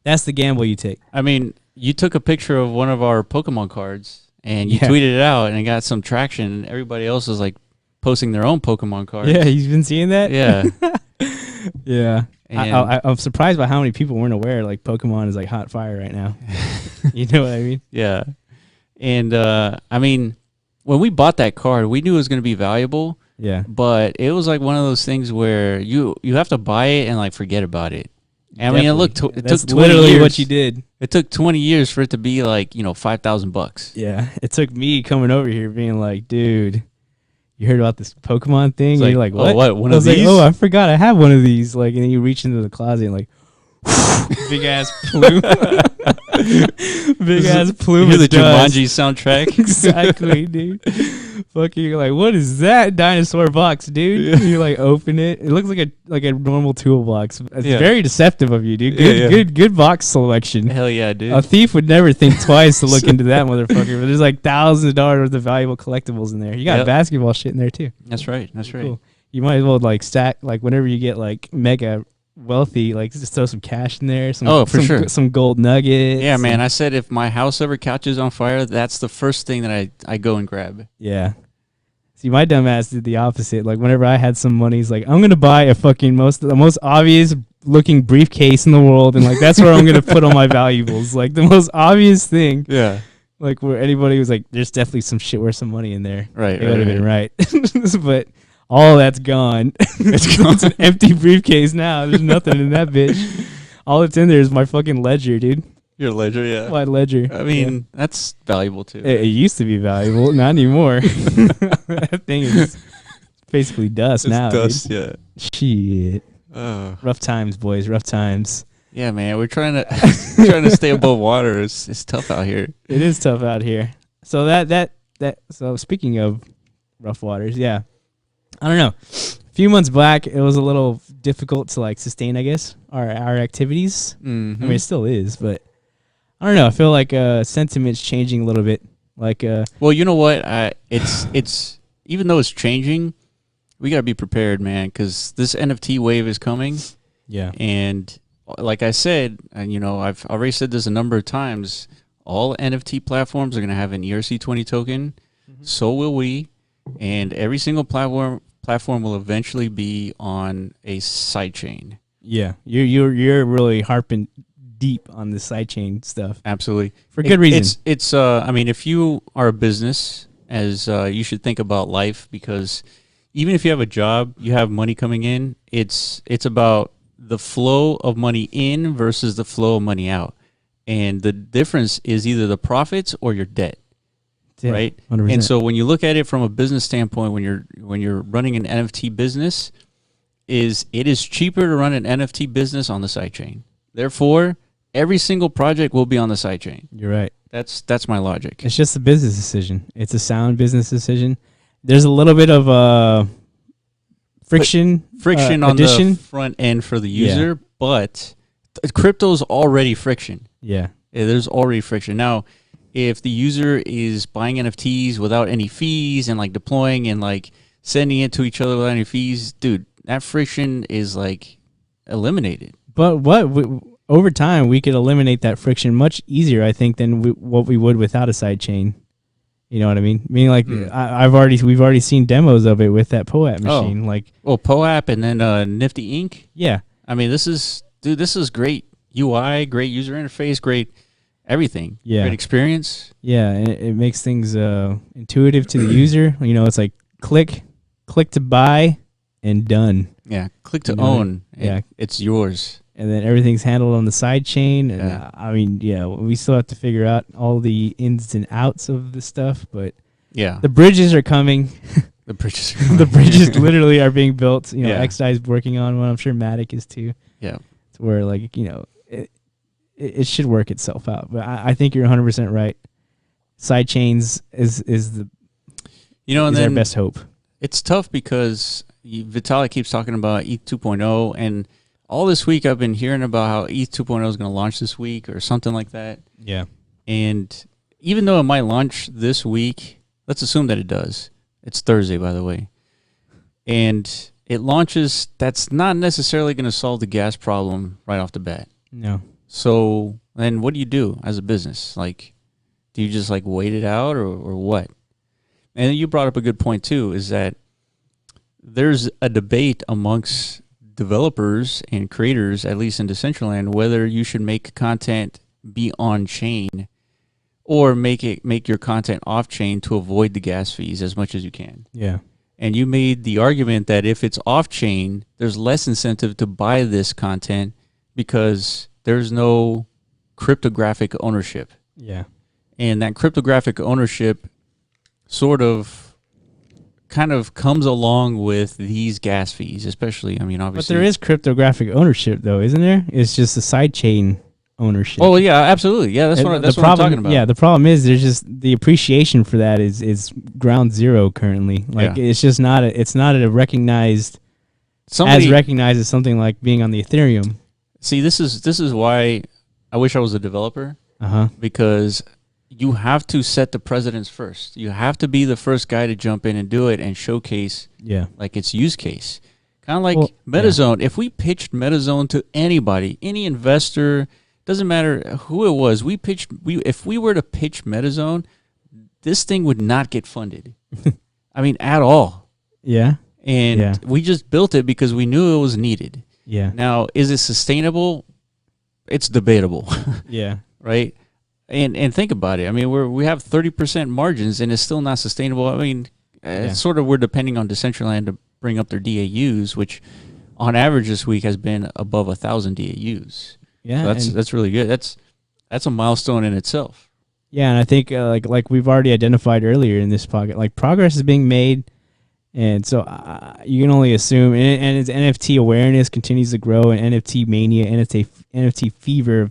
That's the gamble you take. I mean, you took a picture of one of our Pokemon cards and you tweeted it out, and it got some traction. And everybody else was like posting their own Pokemon cards. Yeah, you've been seeing that. Yeah. Yeah. And I'm surprised by how many people weren't aware like Pokemon is like hot fire right now. You know what I mean? yeah. And I mean, when we bought that card, we knew it was going to be valuable. Yeah. But it was like one of those things where you have to buy it and like forget about it. I mean, it took 20 literally years. what you did. It took 20 years for it to be like, $5,000. Yeah. It took me coming over here being like, dude, you heard about this Pokemon thing? It's And you're like, what? Oh, what? One I of was these? like, oh, I forgot I have one of these. Like, and then you reach into the closet and like, big ass plume. Big ass plume. You hear the of dust. Jumanji soundtrack? Exactly, dude. Fucking, you're like, what is that dinosaur box, dude? Yeah. You like open it. It looks like a normal toolbox. It's Yeah. very deceptive of you, dude. Yeah, Good box selection. Hell yeah, dude. A thief would never think twice to look into that motherfucker. But there's like thousands of dollars worth of valuable collectibles in there. You got Yep. basketball shit in there too. That's right. That's right. Cool. You might as well like stack like whenever you get like mega wealthy, like just throw some cash in there. Some gold nuggets. Yeah, man. I said if my house ever catches on fire, that's the first thing that I go and grab. Yeah. See, my dumb ass did the opposite. Like whenever I had some money, he's like, I'm gonna buy the most obvious looking briefcase in the world, and like that's where I'm gonna put all my valuables. Like the most obvious thing. Yeah. Like where anybody was like, there's definitely some shit worth some money in there. Right. It would have been right. But all that's gone. It's an empty briefcase now. There's nothing in that bitch. All that's in there is my fucking ledger, dude. Your ledger, yeah. My ledger. I mean, that's valuable too. It used to be valuable, not anymore. That thing is basically dust now. Dust, dude. yeah. Shit. Oh. Rough times, boys. Rough times. Yeah, man. We're trying to stay above water. It's tough out here. It is tough out here. So so speaking of rough waters, yeah. I don't know. A few months back, it was a little difficult to like sustain, I guess, our activities. Mm-hmm. I mean, it still is, but I don't know. I feel like sentiment's changing a little bit. Like, well, you know what? It's even though it's changing, we gotta be prepared, man, because this NFT wave is coming. yeah, And like I said, and I've already said this a number of times. All NFT platforms are gonna have an ERC20 token. Mm-hmm. So will we, and every single platform will eventually be on a sidechain. yeah. You're really harping deep on the sidechain stuff. Absolutely. For good reason. It's I mean, if you are a business, as you should think about life, because even if you have a job, you have money coming in. It's about the flow of money in versus the flow of money out. And the difference is either the profits or your debt. Yeah, right? 100%. And so when you look at it from a business standpoint, when you're running an NFT business, it is cheaper to run an NFT business on the sidechain. Therefore, every single project will be on the sidechain. You're right. That's my logic. It's just a business decision. It's a sound business decision. There's a little bit of friction On addition. the front end for the user, but crypto's already friction. Yeah. There's already friction. Now, if the user is buying NFTs without any fees and like deploying and like sending it to each other without any fees, dude, that friction is like eliminated. But over time, we could eliminate that friction much easier, I think, than what we would without a sidechain. You know what I mean? Meaning, like, we've already seen demos of it with that POAP machine. POAP and then Nifty Inc. Yeah. I mean, this is great UI, great user interface, great everything. Yeah. Great experience. Yeah, and it makes things intuitive to the user. You know, it's like click to buy, and done. Yeah, click to own. Yeah. It's yours. And then everything's handled on the side chain. And I mean, we still have to figure out all the ins and outs of the stuff, but the bridges are coming. The bridges The bridges literally are being built. You know, Yeah. XDI is working on one. I'm sure Matic is too. Yeah. To where, like, it should work itself out. But I think you're 100% right. Side chains is our best hope. It's tough because Vitalik keeps talking about ETH 2.0, and all this week I've been hearing about how ETH 2.0 is going to launch this week or something like that. Yeah. And even though it might launch this week, let's assume that it does. It's Thursday, by the way. And it launches, that's not necessarily going to solve the gas problem right off the bat. No. So then what do you do as a business? Like, do you just like wait it out or what? And you brought up a good point too, is that there's a debate amongst developers and creators, at least in Decentraland, whether you should make content be on chain or make your content off chain to avoid the gas fees as much as you can. Yeah. And you made the argument that if it's off chain, there's less incentive to buy this content because there's no cryptographic ownership. Yeah. And that cryptographic ownership kind of comes along with these gas fees, especially, I mean, obviously. But there is cryptographic ownership, though, isn't there? It's just the sidechain ownership. Oh, yeah, absolutely. Yeah, that's what I'm talking about. Yeah, the problem is there's just the appreciation for that is ground zero currently. Like, it's just not a recognized, as recognized as something like being on the Ethereum. See, this is why I wish I was a developer. Because you have to set the precedence first. You have to be the first guy to jump in and do it and showcase like its use case. Kind of like MetaZone. Yeah. If we pitched MetaZone to anybody, any investor, doesn't matter who it was, if we were to pitch MetaZone, this thing would not get funded. I mean, at all. Yeah. And we just built it because we knew it was needed. Yeah. Now, is it sustainable? It's debatable. Yeah. Right? And think about it. I mean, we have 30% margins, and it's still not sustainable. I mean, sort of we're depending on Decentraland to bring up their DAUs, which on average this week has been above 1,000 DAUs. Yeah, so that's really good. That's a milestone in itself. Yeah, and I think like we've already identified earlier in this pocket, like progress is being made, and so you can only assume. And as NFT awareness continues to grow, and NFT mania, NFT fever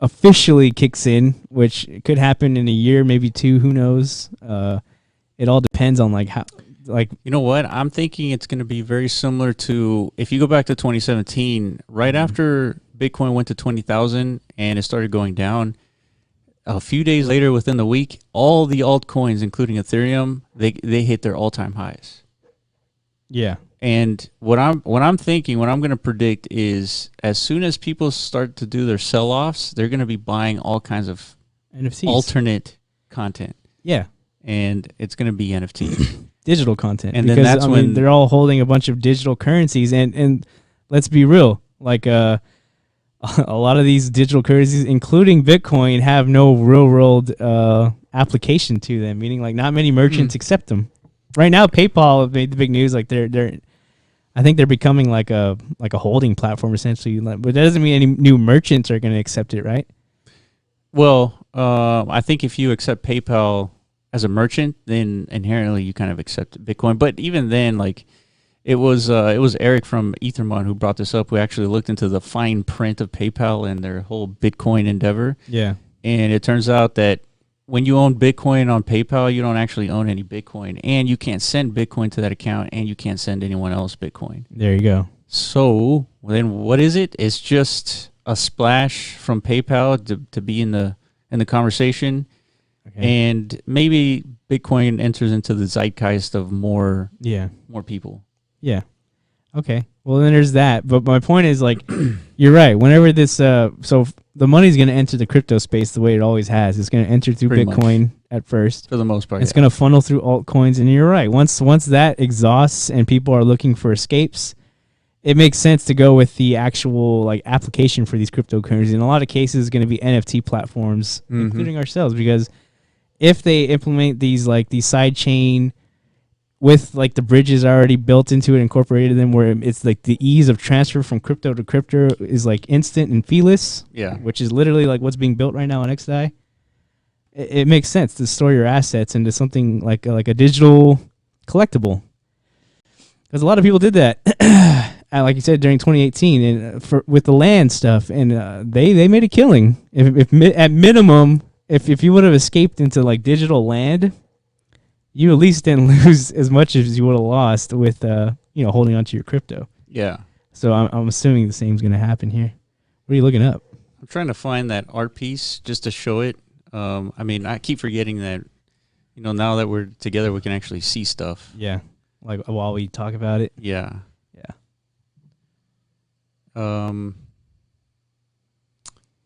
officially kicks in, which could happen in a year, maybe two, who knows. It all depends on like how, like, you know what, I'm thinking it's going to be very similar to, if you go back to 2017, right after Bitcoin went to 20,000 and it started going down, a few days later within the week, all the altcoins including Ethereum, they hit their all-time highs. Yeah. And what I'm going to predict is as soon as people start to do their sell-offs, they're going to be buying all kinds of NFTs, alternate content. Yeah. And it's going to be NFTs. Digital content. And because, then that's when they're all holding a bunch of digital currencies. And let's be real, like a lot of these digital currencies, including Bitcoin, have no real-world application to them, meaning like not many merchants accept them. Right now, PayPal made the big news. Like I think they're becoming like a holding platform essentially. But that doesn't mean any new merchants are going to accept it, right? Well, I think if you accept PayPal as a merchant, then inherently you kind of accept Bitcoin. But even then, like it was Eric from Ethermon who brought this up, who actually looked into the fine print of PayPal and their whole Bitcoin endeavor. Yeah, and it turns out that when you own Bitcoin on PayPal, you don't actually own any Bitcoin, and you can't send Bitcoin to that account, and you can't send anyone else Bitcoin. There you go. So then, what is it? It's just a splash from PayPal to be in the conversation, and maybe Bitcoin enters into the zeitgeist of more people. Yeah. Okay. Well, then there's that. But my point is, like, you're right. Whenever this, so the money's going to enter the crypto space the way it always has. It's going to enter through Bitcoin at first. For the most part. It's going to funnel through altcoins. And you're right. Once that exhausts and people are looking for escapes, it makes sense to go with the actual like application for these cryptocurrencies. In a lot of cases, it's going to be NFT platforms, including ourselves, because if they implement these side chain with like the bridges already built into it, incorporated them, where it's like the ease of transfer from crypto to crypto is like instant and feeless. Yeah. Which is literally like what's being built right now on XDAI. It makes sense to store your assets into something like a digital collectible. Because a lot of people did that, like you said, during 2018 and with the land stuff, and they made a killing. If at minimum, if you would have escaped into like digital land, you at least didn't lose as much as you would have lost with holding onto your crypto. Yeah. So I'm assuming the same is going to happen here. What are you looking up? I'm trying to find that art piece just to show it. I mean, I keep forgetting that, now that we're together, we can actually see stuff. Yeah. Like while we talk about it. Yeah. Yeah.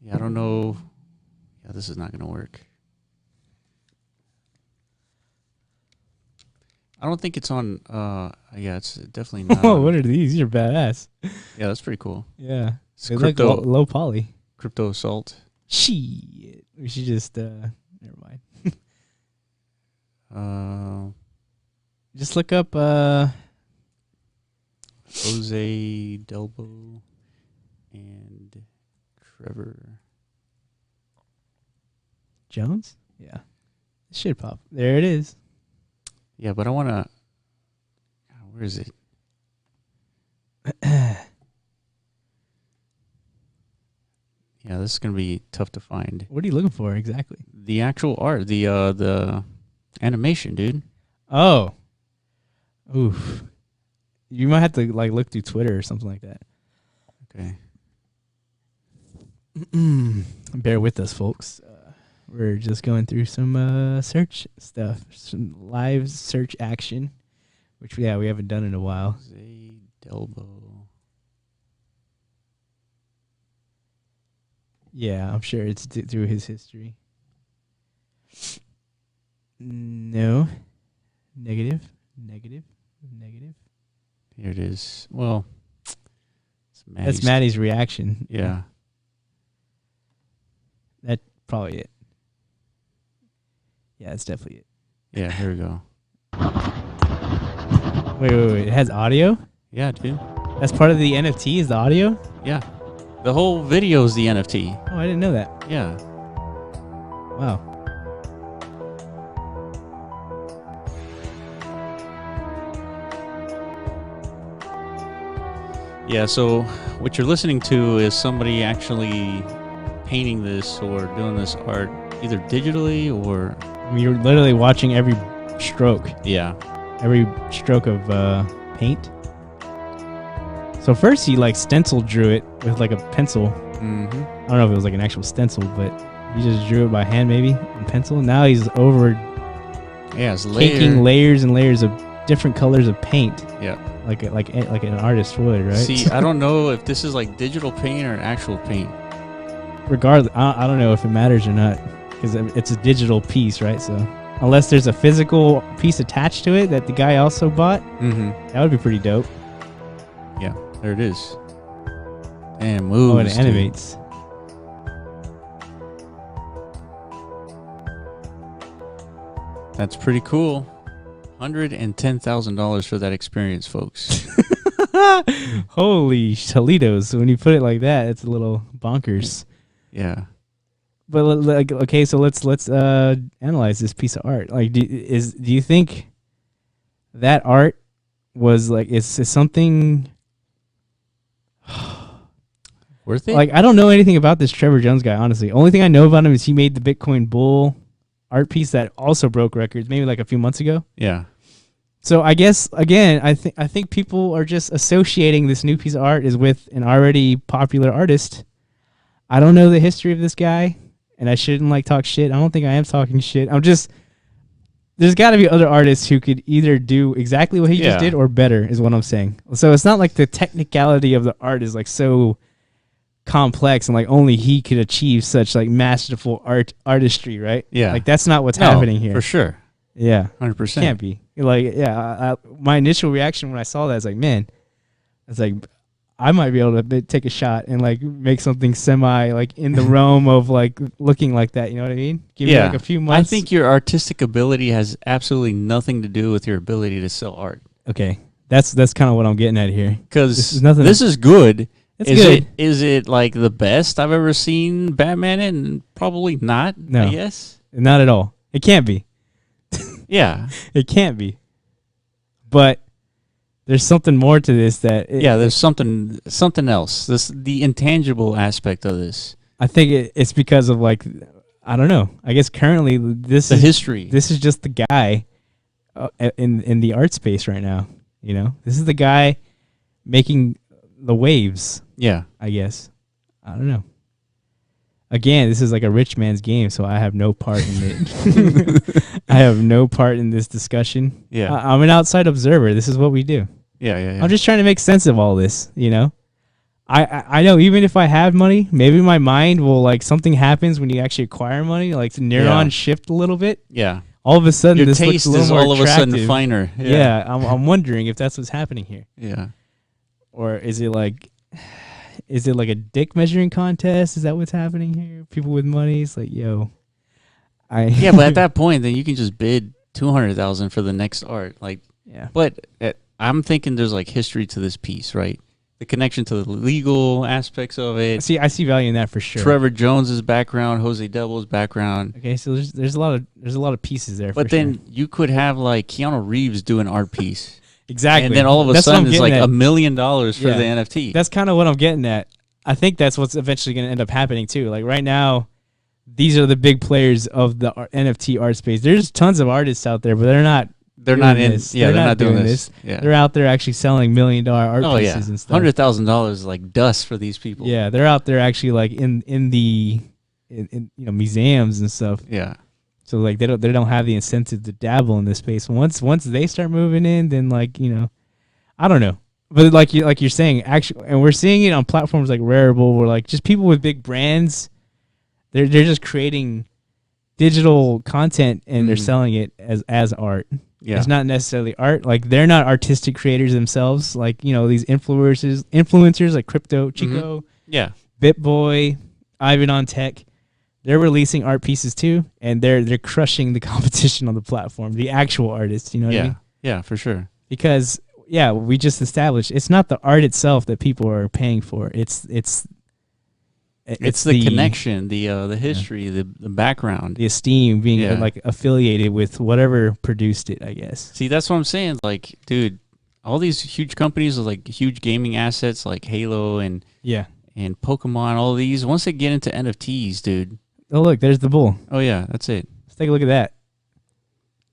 Yeah, I don't know. Yeah, this is not going to work. I don't think it's on. Yeah, it's definitely not. Oh, on. what are these? You're badass. Yeah, that's pretty cool. Yeah, It's they look low poly. Crypto Assault. Shit, we should just never mind. Just look up Jose Delbo and Trevor Jones. Yeah, it should pop. There it is. Yeah, but I want to. Where is it? Yeah, this is gonna be tough to find. What are you looking for exactly? The actual art, the animation, dude. Oh, oof. You might have to like look through Twitter or something like that. Okay. Bear with us, folks. We're just going through some search stuff, some live search action, which we haven't done in a while. Jose Delbo. Yeah, I'm sure it's through his history. No. Negative. Here it is. Well, that's Maddie's reaction. Yeah. That's probably it. Yeah, that's definitely it. Yeah, here we go. Wait. It has audio? Yeah, dude. That's part of the NFT is the audio? Yeah. The whole video is the NFT. Oh, I didn't know that. Yeah. Wow. Yeah, so what you're listening to is somebody actually painting this or doing this art either digitally or... You're literally watching every stroke. Yeah. Every stroke of paint. So first he like stencil drew it with like a pencil. Mm-hmm. I don't know if it was like an actual stencil, but he just drew it by hand maybe in pencil. Now he's over it's caking layers and layers of different colors of paint. Yeah. Like an artist would, right? See, I don't know if this is like digital paint or actual paint. Regardless, I don't know if it matters or not because it's a digital piece, right? So unless there's a physical piece attached to it that the guy also bought, that would be pretty dope. Yeah, there it is. And it moves. Oh, and it animates. That's pretty cool. $110,000 for that experience, folks. Holy Toledo's! When you put it like that, it's a little bonkers. Yeah. But like, okay, so let's analyze this piece of art. Like, do you think that art was like is something worth it? Like, I don't know anything about this Trevor Jones guy, honestly. Only thing I know about him is he made the Bitcoin Bull art piece that also broke records, maybe like a few months ago. Yeah. So I guess again, I think people are just associating this new piece of art is with an already popular artist. I don't know the history of this guy, and I shouldn't like talk shit. I don't think I am talking shit. There's got to be other artists who could either do exactly what he just did or better, is what I'm saying. So it's not like the technicality of the art is like so complex and like only he could achieve such like masterful artistry, right? Yeah. Like that's not what's happening here. For sure. Yeah. 100%. Can't be. Like, yeah, my initial reaction when I saw that is like, man, it's like, I might be able to take a shot and like make something semi like in the realm of like looking like that. You know what I mean? Give me like a few months. I think your artistic ability has absolutely nothing to do with your ability to sell art. Okay. That's kind of what I'm getting at here. Because this is good. It's good. Is it like the best I've ever seen Batman in? Probably not. No. I guess. Not at all. It can't be. Yeah. It can't be. But there's something more to this that... there's something else. The intangible aspect of this. I think it's because of like, I don't know. I guess currently the history. This is just the guy in the art space right now. You know? This is the guy making the waves. Yeah. I guess. I don't know. Again, this is like a rich man's game, so I have no part in it. I have no part in this discussion. Yeah. I'm an outside observer. This is what we do. Yeah. I'm just trying to make sense of all this, you know? I know even if I have money, maybe my mind will like something happens when you actually acquire money, like the neuron shift a little bit. Yeah. all of a sudden Your this looks taste a little is more all of a attractive. sudden finer. Yeah, I'm wondering if that's what's happening here. Yeah. Or is it like a dick measuring contest? Is that what's happening here? People with money, it's like, yo, Yeah, but at that point, then you can just bid $200,000 for the next art. Like, yeah. but I'm thinking there's like history to this piece, right? The connection to the legal aspects of it. I see value in that for sure. Trevor Jones's background, Jose Devils' background. Okay, so there's a lot of pieces there. But for then sure. you could have like Keanu Reeves do an art piece. Exactly. And then all of a That's what sudden I'm it's like getting at. $1 million for Yeah. the NFT. That's kind of what I'm getting at. I think that's what's eventually going to end up happening too. Like right now, these are the big players of the NFT art space. There's tons of artists out there, but they're not they're doing not in. this. Yeah, they're not doing this. Yeah. They're out there actually selling $1 million art Oh yeah, pieces and stuff. $100,000 is like dust for these people. Yeah, they're out there actually like in museums and stuff. Yeah. So like they don't have the incentive to dabble in this space. Once they start moving in, then like I don't know. But like you're saying, actually, and we're seeing it on platforms like Rarible, where like just people with big brands, they're just creating digital content and they're selling it as art. Yeah. It's not necessarily art. Like they're not artistic creators themselves. Like these influencers like Crypto Chico, Yeah. BitBoy, Ivan on Tech. They're releasing art pieces too, and they're crushing the competition on the platform. The actual artists, you know what I mean? Yeah, for sure. Because we just established it's not the art itself that people are paying for. It's the connection, the history, the background, the esteem being like affiliated with whatever produced it, I guess. See, that's what I'm saying. Like, dude, all these huge companies with like huge gaming assets like Halo and Pokemon, all these, once they get into NFTs, dude. Oh, look, there's the bull. Oh, yeah, that's it. Let's take a look at that.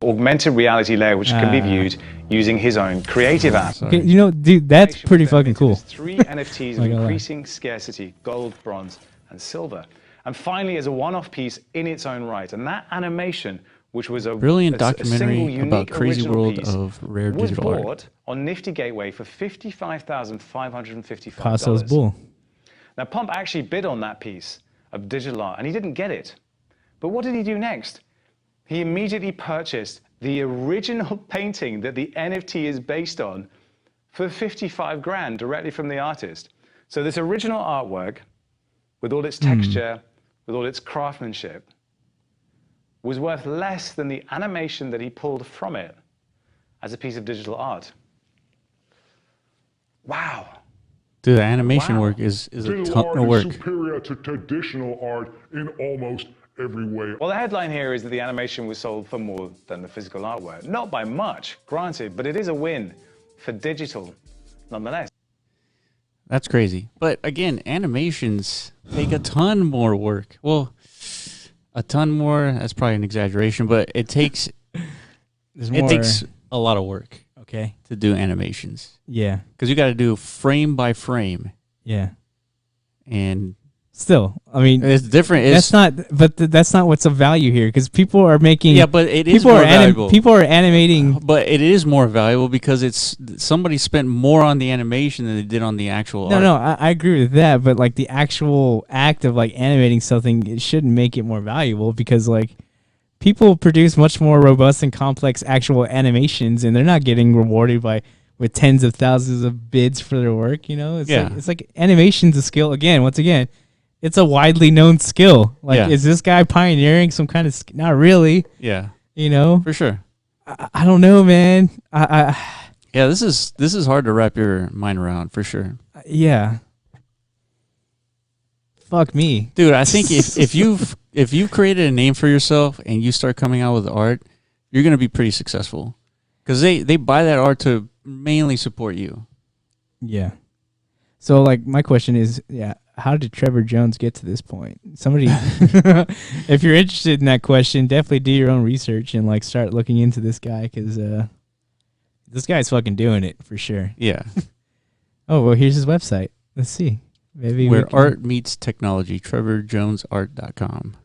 Augmented reality layer, which can be viewed using his own creative app. Okay, dude, that's pretty fucking cool. 3 NFTs of increasing scarcity: gold, bronze, and silver. And finally, as a one-off piece in its own right. And that animation, which was a brilliant a documentary single, about crazy world piece, of rare was digital art. bought on Nifty Gateway for $55,555. Picasso's bull. Now, Pump actually bid on that piece of digital art, and he didn't get it. But what did he do next? He immediately purchased the original painting that the NFT is based on for 55 grand directly from the artist. So this original artwork, with all its texture, with all its craftsmanship, was worth less than the animation that he pulled from it as a piece of digital art. Wow. Dude, the animation work is a ton of work. Is superior to traditional art in almost every way. Well, the headline here is that the animation was sold for more than the physical artwork. Not by much, granted, but it is a win for digital nonetheless. That's crazy. But again, animations take a ton more work. Well, a ton more, that's probably an exaggeration, but it takes a lot of work. Okay. To do animations. Yeah. Because you got to do frame by frame. Yeah. And still, I mean, it's different. That's not what's of value here, because people are making. Yeah, but it is more valuable. People are animating. But it is more valuable because it's somebody spent more on the animation than they did on the actual art. No, I agree with that. But like the actual act of like animating something, it shouldn't make it more valuable, because like people produce much more robust and complex actual animations, and they're not getting rewarded with tens of thousands of bids for their work. It's like animation's a skill. Once again, it's a widely known skill. Like, is this guy pioneering some kind of? Not really. Yeah. For sure. I don't know, man. Yeah, this is hard to wrap your mind around, for sure. Yeah. Fuck me, dude. I think if you've created a name for yourself and you start coming out with art, you're gonna be pretty successful, because they buy that art to mainly support you. Yeah. So like my question is, how did Trevor Jones get to this point? Somebody, if you're interested in that question, definitely do your own research and like start looking into this guy, because this guy's fucking doing it for sure. Yeah. Oh, well, here's his website. Let's see. Maybe where art meets technology, TrevorJonesArt.com.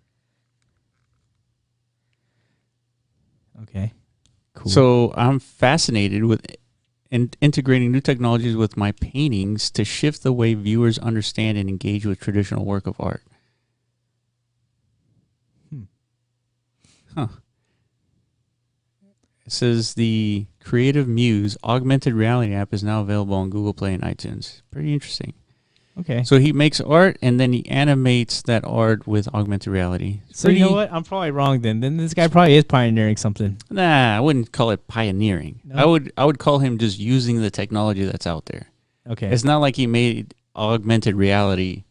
Okay, cool. So I'm fascinated with integrating new technologies with my paintings to shift the way viewers understand and engage with traditional work of art. Huh. It says the Creative Muse augmented reality app is now available on Google Play and iTunes. Pretty interesting. Okay. So he makes art and then he animates that art with augmented reality. So you know what? I'm probably wrong then. Then this guy probably is pioneering something. Nah, I wouldn't call it pioneering. No? I would call him just using the technology that's out there. Okay. It's not like he made augmented reality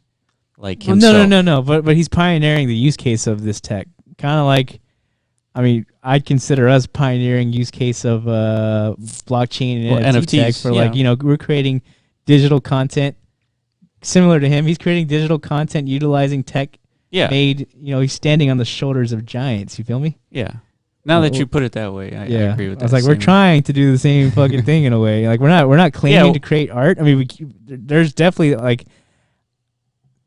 like Well, himself. no. But he's pioneering the use case of this tech. Kind of like, I mean, I'd consider us pioneering use case of blockchain and NFT tech NFTs, for like, you know, we're creating digital content similar to him. He's creating digital content utilizing tech Yeah. made, you know, he's standing on the shoulders of giants. You feel me? Yeah. Now that you put it that way, I agree with that. I was like, we're trying to do the same fucking thing in a way. Like we're not claiming to create art. I mean, there's definitely like,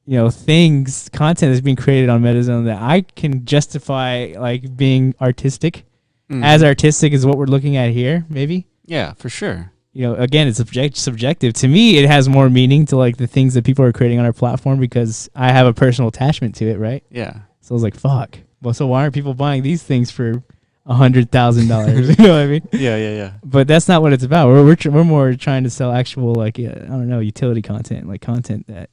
you know, content that's being created on MetaZone that I can justify like being artistic. As artistic as what we're looking at here, maybe. Yeah, for sure. You know, again, it's subjective. To me, it has more meaning to like the things that people are creating on our platform because I have a personal attachment to it, right? Yeah. So I was like, fuck. Well, so why aren't people buying these things for $100,000? You know what I mean? Yeah. But that's not what it's about. We're more trying to sell actual like I don't know, utility content, like content that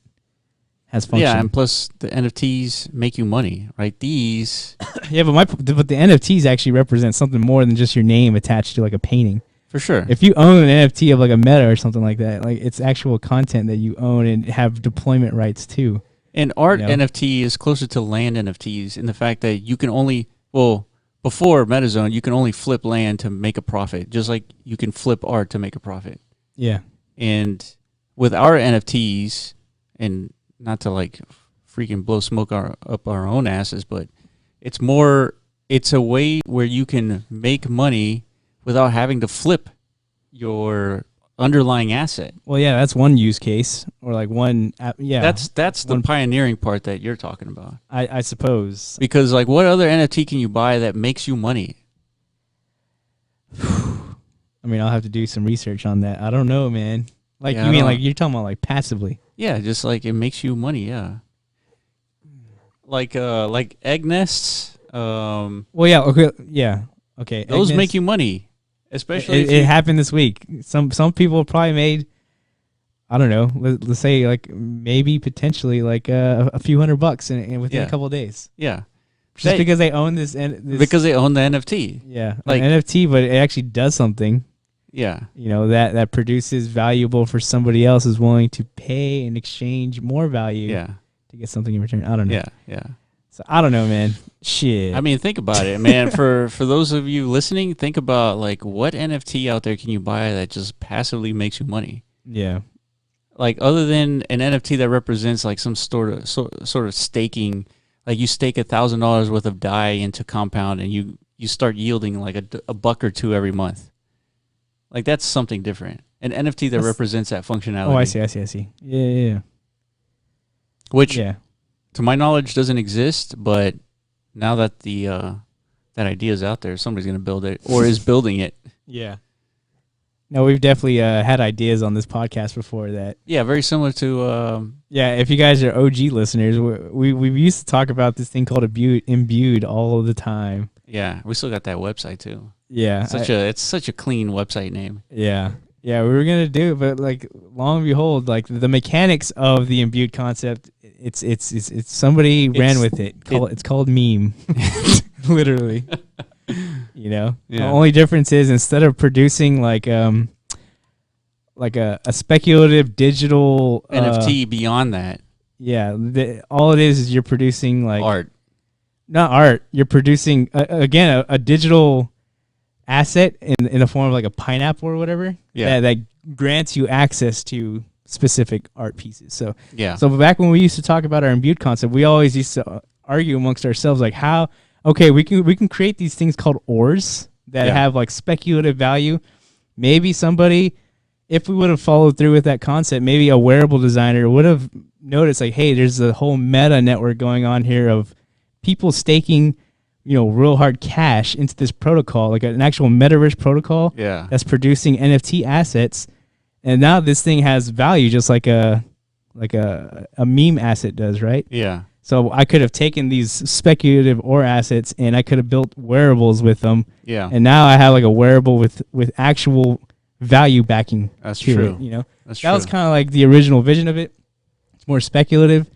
has function. Yeah, and plus the NFTs make you money, right? These. Yeah, but the NFTs actually represent something more than just your name attached to like a painting. For sure. If you own an NFT of like a Meta or something like that, like it's actual content that you own and have deployment rights to. And art You know? NFT is closer to land NFTs in the fact that you can only, before MetaZone, you can only flip land to make a profit, just like you can flip art to make a profit. Yeah. And with our NFTs, and not to like freaking blow smoke up our own asses, but it's a way where you can make money without having to flip your underlying asset. Well, yeah, that's one use case or like one. Yeah, That's the pioneering part that you're talking about. I suppose. Because like, what other NFT can you buy that makes you money? I mean, I'll have to do some research on that. I don't know, man. Like Yeah, you I mean don't- like you're talking about like passively? Yeah, just like it makes you money. Yeah. Like egg nests. Well, yeah, okay, yeah, okay. Those Agnes, make you money, especially if It you, happened this week. Some people probably made. I don't know. Let's say like maybe potentially like a few $100 in within Yeah. a couple of days, yeah, just because they own this and because they own the NFT. yeah, like- an NFT, but it actually does something. Yeah, You know that produces valuable for somebody else is willing to pay and exchange more value yeah, to get something in return. I don't know. yeah. So I don't know, man. Shit. I mean, think about it, man. For those of you listening, think about like what NFT out there can you buy that just passively makes you money? yeah. Like other than an NFT that represents like some sort of staking, like you stake $1,000 worth of DAI into Compound and you start yielding like a buck or two every month. Like that's something different. An NFT that represents that functionality. Oh, I see. Yeah. Which, Yeah. to my knowledge, doesn't exist. But now that that idea is out there, somebody's going to build it or is building it. Yeah. No, we've definitely had ideas on this podcast before that. Yeah, very similar to. Yeah, if you guys are OG listeners, we used to talk about this thing called Imbued all of the time. Yeah, we still got that website too. Yeah. It's such a clean website name. Yeah, we were gonna do it, but like long and behold, like the mechanics of the imbued concept, it's somebody ran with it. It's called meme, literally. You know, Yeah. the only difference is instead of producing like a speculative digital NFT beyond that yeah, all it is you're producing like art. not art. You're producing again a digital asset in the form of like a pineapple or whatever. Yeah. That grants you access to specific art pieces. So Yeah. so back when we used to talk about our imbued concept, we always used to argue amongst ourselves like how we can create these things called ores that Yeah. have like speculative value. Maybe somebody, if we would have followed through with that concept, maybe a wearable designer would have noticed like, hey, there's a whole meta network going on here of people staking, you know, real hard cash into this protocol, like an actual metaverse protocol Yeah. that's producing NFT assets. And now this thing has value just like a meme asset does, right? Yeah. So I could have taken these speculative ore assets and I could have built wearables with them. Yeah. And now I have like a wearable with actual value backing. That's to true. It, That's that true. was kind of like the original vision of it. It's more speculative,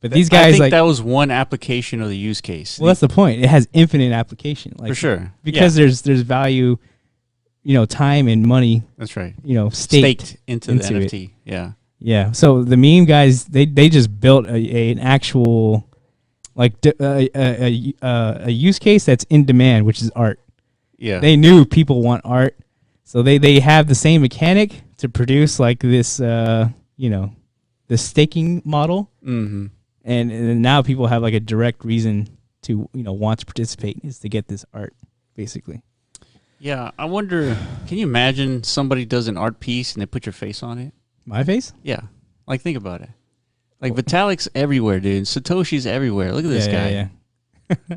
but these guys I think like that was one application of the use case. well, that's the point. It has infinite application, like for sure. because there's value, time and money, That's right. staked into into the it. NFT. Yeah. Yeah. So the meme guys, they just built an actual like a use case that's in demand, which is art. Yeah. They knew people want art, so they have the same mechanic to produce like this the staking model, Mm-hmm. and now people have like a direct reason to want to participate is to get this art, basically. Yeah. I wonder, can you imagine somebody does an art piece and they put your face on it? My face? Yeah. Like, think about it. Like, Vitalik's everywhere, dude. Satoshi's everywhere. Look at this guy. Yeah.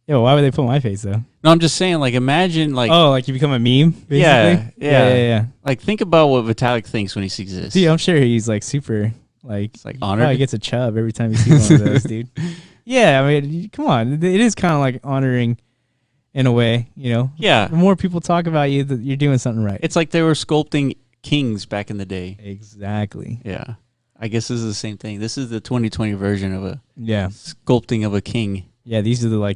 Yeah, why would they put my face though? No, I'm just saying, like, imagine, like, Oh, like you become a meme, basically? Yeah. Like, think about what Vitalik thinks when he sees this. Dude, I'm sure he's like super like It's like he honored. probably gets a chub every time he sees one of those, dude. Yeah, I mean, come on, it is kind of like honoring in a way, Yeah. The more people talk about you, that you're doing something right. It's like they were sculpting kings back in the day. Exactly. Yeah. I guess this is the same thing. This is the 2020 version of a Yeah, sculpting of a king. yeah. These are the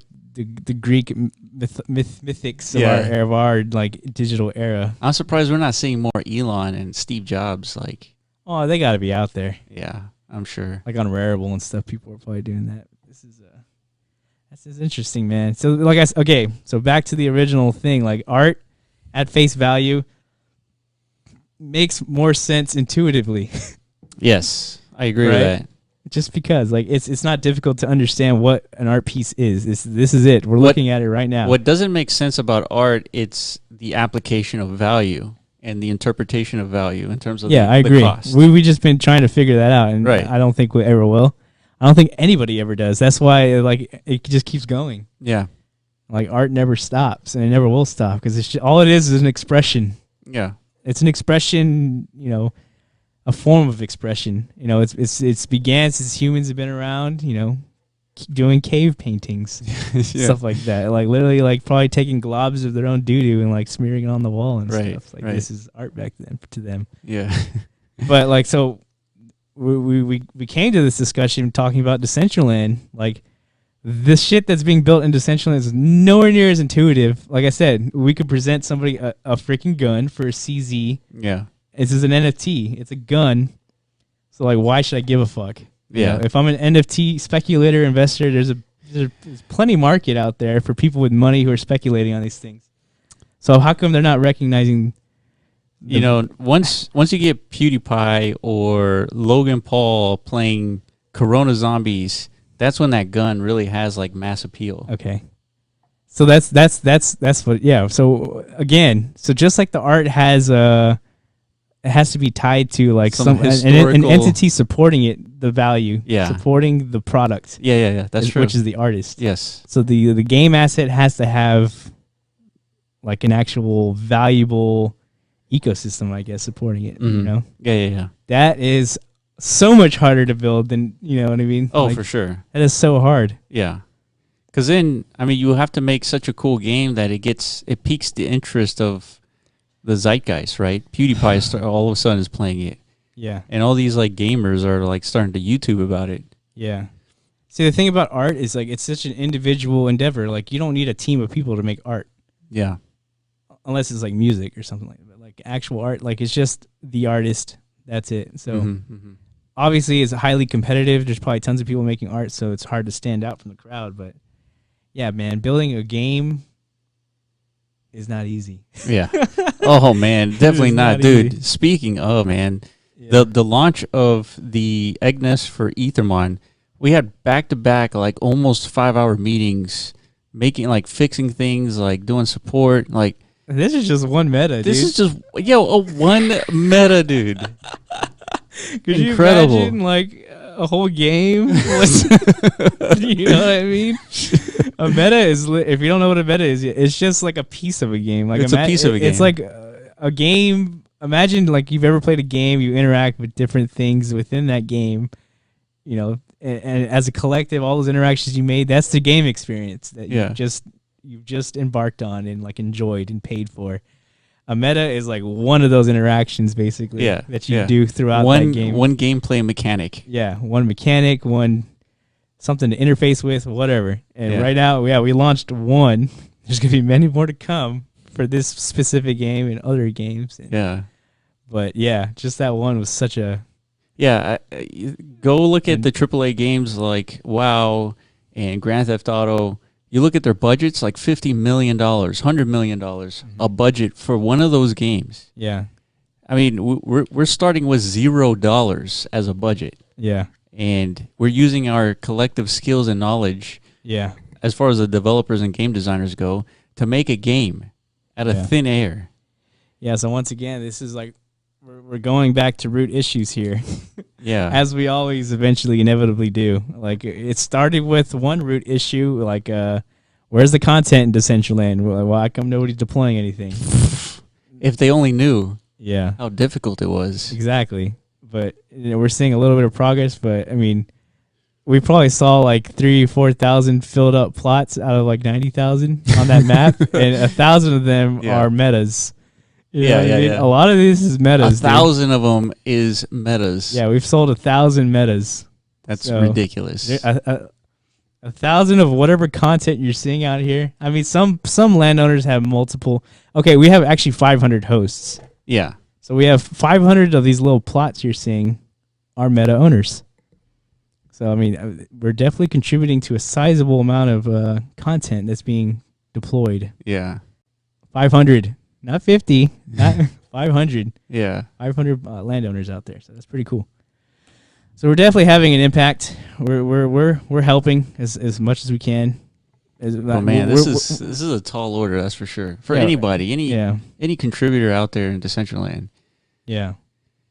Greek mythics Yeah. of our like digital era. I'm surprised we're not seeing more Elon and Steve Jobs. Like, Oh, they got to be out there, yeah, I'm sure. like on Rarible and stuff. People are probably doing that. This is interesting, man. So, like I said, okay. So back to the original thing, like art at face value makes more sense intuitively. Yes, I agree with Right? that. Just because, like, it's not difficult to understand what an art piece is. This is it. We're looking at it right now. What doesn't make sense about art, it's the application of value and the interpretation of value in terms of Yeah, the, I the agree. cost. We just been trying to figure that out, and Right. I don't think we ever will. I don't think anybody ever does. That's why, like, it just keeps going. Yeah, Like, art never stops, and it never will stop because it's all it is an expression. yeah, It's an expression, a form of expression. It's began since humans have been around. Doing cave paintings, stuff like that. Like literally, like probably taking globs of their own doo doo and like smearing it on the wall and Right, stuff. Like right. this is art back then to them. yeah. But like, so we came to this discussion talking about Decentraland. Like this shit that's being built in Decentraland is nowhere near as intuitive. Like I said, we could present somebody a freaking gun for a CZ. Yeah. This is an NFT. It's a gun. So like, why should I give a fuck? Yeah. If I'm an NFT speculator investor, there's plenty market out there for people with money who are speculating on these things. So how come they're not recognizing? Once you get PewDiePie or Logan Paul playing Corona Zombies, that's when that gun really has like mass appeal. Okay. So that's what, yeah. So again, so just like the art has it has to be tied to like Some an historical- entity supporting it, the value, Yeah. supporting the product, Yeah. That's true. which is the artist. Yes. So the game asset has to have like an actual valuable ecosystem, I guess, supporting it. Mhm. Yeah. That is so much harder to build than, you know what I mean? Oh, Like, for sure. that is so hard. Yeah. Because then, I mean, you have to make such a cool game that it piques the interest of the zeitgeist, right? PewDiePie all of a sudden is playing it, Yeah. and all these like gamers are like starting to YouTube about it. Yeah. See, the thing about art is like it's such an individual endeavor. Like you don't need a team of people to make art Yeah. unless it's like music or something like that. But like actual art, like it's just the artist. That's it. So Mhm. obviously it's highly competitive. There's probably tons of people making art, so it's hard to stand out from the crowd. But yeah, man, building a game is not easy. Yeah. Oh man, definitely is not, not dude. easy. Speaking of, man, Yeah. the launch of the Eggness for Ethermon, we had back to back like almost 5-hour meetings, fixing things, like doing support, like. This is just one meta, This dude. is just a one meta, dude. Could you incredible. imagine like a whole game? You know what I mean? A meta is, if you don't know what a meta is, it's just like a piece of a game. Like It's a piece of a It's game. like a game. Imagine like you've ever played a game, you interact with different things within that game. You know, and as a collective, all those interactions you made, that's the game experience that Yeah. you've just embarked on and like enjoyed and paid for. A meta is like one of those interactions basically Yeah, that you yeah. do throughout one that game. one gameplay mechanic. Yeah, one mechanic, one something to interface with, whatever. And Yeah. right now, we launched one. There's gonna be many more to come for this specific game and other games. Yeah. But yeah, just that one was such a Yeah, go look at the AAA games like WoW and Grand Theft Auto. You look at their budgets, like $50 million, $100 million, a budget for one of those games. yeah, I mean, we're starting with $0 as a budget, yeah, and we're using our collective skills and knowledge, yeah, as far as the developers and game designers go, to make a game out of Yeah. thin air. yeah. So once again, this is like we're going back to root issues here, Yeah, as we always eventually inevitably do. Like it started with one root issue, like where's the content in Decentraland? Why come nobody's deploying anything? if they only knew Yeah. how difficult it was. Exactly. But we're seeing a little bit of progress. But I mean, we probably saw like 3,000-4,000 filled up plots out of like 90,000 on that map, and 1,000 of them Yeah. are metas. You Yeah, know what I yeah, mean? yeah. A lot of this is metas. dude. 1,000 of them is metas. Yeah, we've sold 1,000 metas. That's So, ridiculous. A 1,000 of whatever content you're seeing out here. I mean, some landowners have multiple. Okay, we have actually 500 hosts. Yeah, So we have 500 of these little plots you're seeing are meta owners. So, I mean, we're definitely contributing to a sizable amount of content that's being deployed. yeah, 500, not 50, not 500. yeah. 500 landowners out there. So that's pretty cool. So we're definitely having an impact. We're helping as much as we can. Oh man, this is a tall order, that's for sure. For Yeah, anybody, yeah. any contributor out there in Decentraland. Yeah,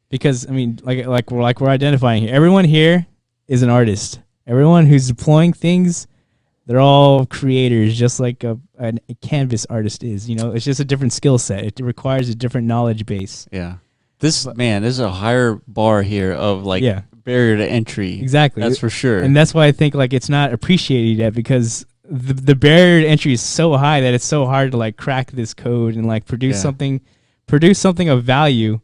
because I mean, like we're identifying here. Everyone here is an artist. Everyone who's deploying things, they're all creators, just like a canvas artist is. You know, it's just a different skill set. It requires a different knowledge base. Yeah, this is a higher bar here of like Yeah. barrier to entry. Exactly. That's for sure. And that's why I think like it's not appreciated yet, because the barrier to entry is so high that it's so hard to like crack this code and like produce something of value.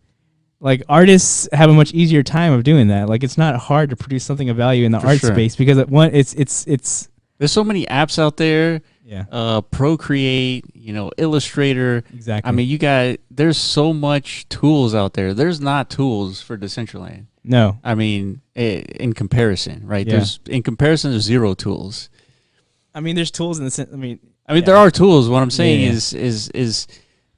Like artists have a much easier time of doing that. Like it's not hard to produce something of value in the art sure. space, because it's There's so many apps out there. yeah, Procreate, Illustrator. exactly. I mean, there's so much tools out there. There's not tools for Decentraland. no, I mean, in comparison, right? Yeah. In comparison, there's zero tools. I mean there's tools in the sense. I mean I mean, yeah. there are tools. What I'm saying Yeah. is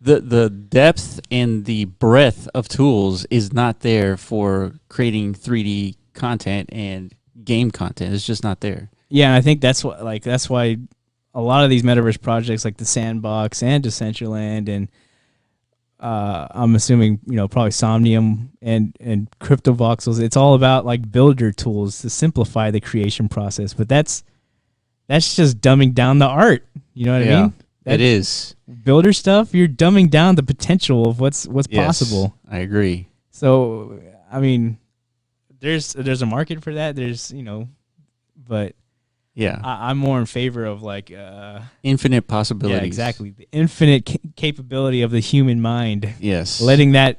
the depth and the breadth of tools is not there for creating 3D content and game content. It's just not there. Yeah, and I think that's why a lot of these metaverse projects like the Sandbox and Decentraland and I'm assuming probably Somnium and CryptoVoxels, it's all about like builder tools to simplify the creation process. But that's just dumbing down the art. You know what I mean? It is. Builder stuff, you're dumbing down the potential of what's Yes, possible. I agree. So I mean, there's a market for that. But Yeah. I'm more in favor of like Infinite possibilities. yeah, exactly, the infinite capability of the human mind. Yes. letting that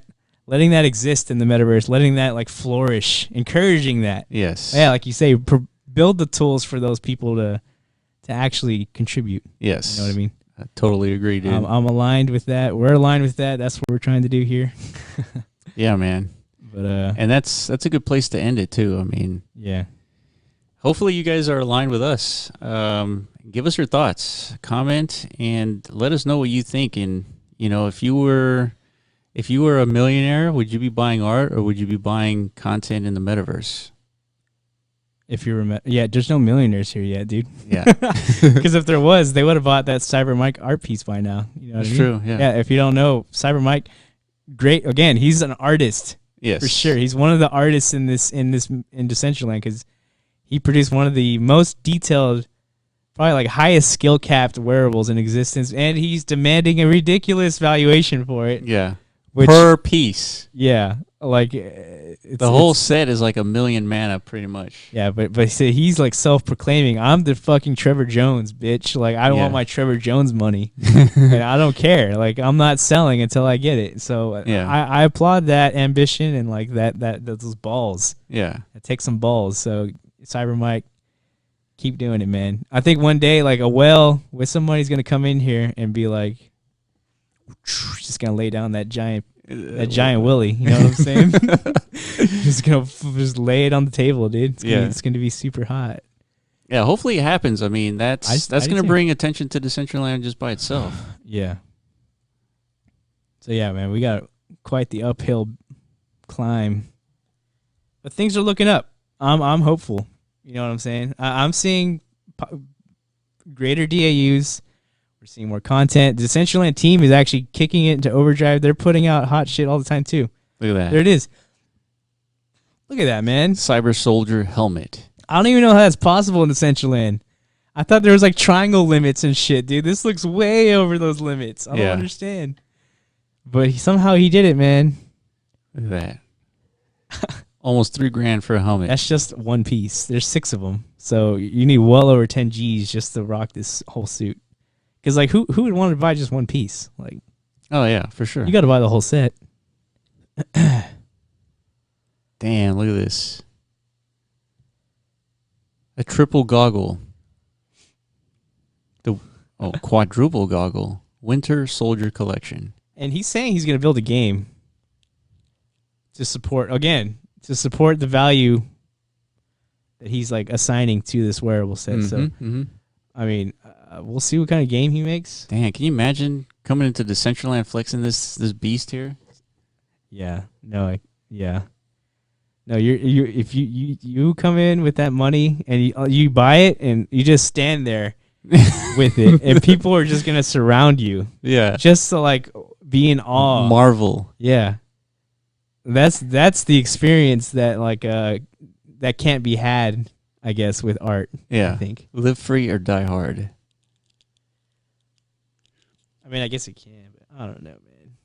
exist in the metaverse, letting that like flourish, encouraging that. Yes. Yeah, like you say, build the tools for those people to actually contribute. Yes. You know what I mean? I totally agree, dude. I'm aligned with that. We're aligned with that. That's what we're trying to do here. Yeah, man. But And that's a good place to end it too. I mean, yeah, hopefully you guys are aligned with us. Give us your thoughts, comment, and let us know what you think. And if you were a millionaire, would you be buying art or would you be buying content in the metaverse? if you remember, yeah, there's no millionaires here yet, dude. Yeah, Because if there was, they would have bought that Cyber Mike art piece by now. You know what that's I mean? true. Yeah. Yeah, if you don't know, Cyber Mike, great. Again, he's an artist Yes. for sure. He's one of the artists in Decentraland, because he produced one of the most detailed, probably like highest skill capped wearables in existence, and he's demanding a ridiculous valuation for it. Yeah. Which, Per piece. yeah, Like The whole set is like 1 million mana, pretty much. Yeah, but see, he's like self-proclaiming, I'm the fucking Trevor Jones, bitch. Like, I don't want my Trevor Jones money. And I don't care. Like, I'm not selling until I get it. So I applaud that ambition and like those balls. Yeah. It takes some balls. So Cyber Mike, keep doing it, man. I think one day, like a whale with somebody's gonna come in here and be like, just gonna lay down that giant willy. You know what I'm saying? Just gonna just lay it on the table, dude. It's gonna be super hot. Yeah, hopefully it happens. I mean, that's gonna bring attention to Decentraland just by itself. Yeah. So yeah, man, we got quite the uphill climb, but things are looking up. I'm hopeful. You know what I'm saying? I'm seeing greater DAUs. We're seeing more content. The Decentraland team is actually kicking it into overdrive. They're putting out hot shit all the time too. Look at that. There it is. Look at that, man. Cyber Soldier helmet. I don't even know how that's possible in Decentraland. I thought there was like triangle limits and shit, dude. This looks way over those limits. I don't understand. But somehow he did it, man. Look at that. Almost $3,000 for a helmet. That's just one piece. There's 6 of them. So you need well over 10 G's just to rock this whole suit. Because like who would want to buy just one piece? Like, oh yeah, for sure. You got to buy the whole set. Damn, look at this. A triple goggle. Quadruple goggle. Winter Soldier Collection. And he's saying he's going to build a game to support the value that he's like assigning to this wearable set. I mean, we'll see what kind of game he makes. Damn, can you imagine coming into Decentraland flexing this beast here? Yeah. No, if you come in with that money and you buy it and you just stand there with it and people are just gonna surround you. Yeah. Just to like be in awe. Marvel. Yeah. That's the experience that like that can't be had, I guess, with art. Yeah. I think. Live free or die hard. I mean, I guess it can, but I don't know, man.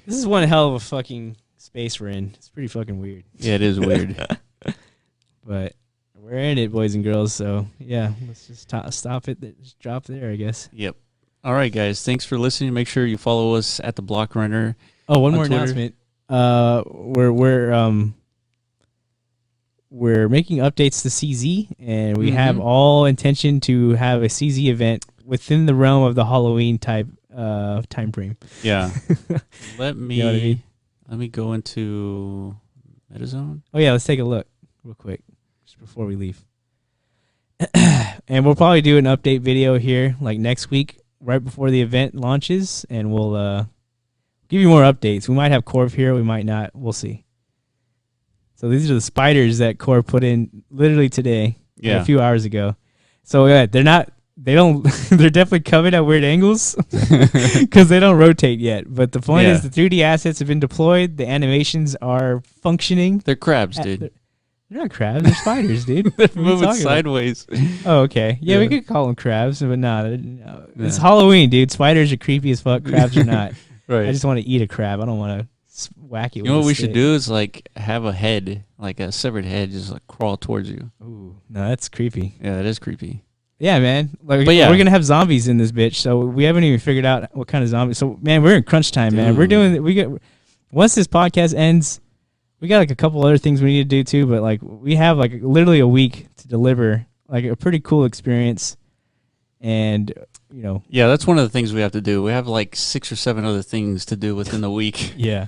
This is one hell of a fucking space we're in. It's pretty fucking weird. Yeah, it is weird. But we're in it, boys and girls. So yeah, let's just stop it. Just drop there, I guess. Yep. All right, guys. Thanks for listening. Make sure you follow us at the Block Runner. Oh, one more Twitter announcement. We're making updates to CZ, and we have all intention to have a CZ event within the realm of the Halloween type time frame. Yeah. Let me you know what I mean? Let me go into MetaZone. Oh yeah, let's take a look real quick just before we leave. And we'll probably do an update video here like next week, right before the event launches, and we'll give you more updates. We might have Corv here, we might not. We'll see. So these are the spiders that Corv put in literally today, a few hours ago. So yeah, they're definitely coming at weird angles because they don't rotate yet. But the point is the 3D assets have been deployed. The animations are functioning. They're crabs, dude. They're not crabs. They're spiders, dude. They're moving sideways. Oh, okay. Yeah, we could call them crabs, but no. It's Halloween, dude. Spiders are creepy as fuck. Crabs are not. Right. I just want to eat a crab. I don't want to whack it. You know what we should do is like have a head, like a severed head, just like crawl towards you. Ooh, no, that's creepy. Yeah, that is creepy. Yeah, man. Like, we're gonna have zombies in this bitch, so we haven't even figured out what kind of zombies. So, man, we're in crunch time, man. Once this podcast ends, we got like a couple other things we need to do too. But like, we have like literally a week to deliver like a pretty cool experience, and you know. Yeah, that's one of the things we have to do. We have like 6 or 7 other things to do within the week. Yeah,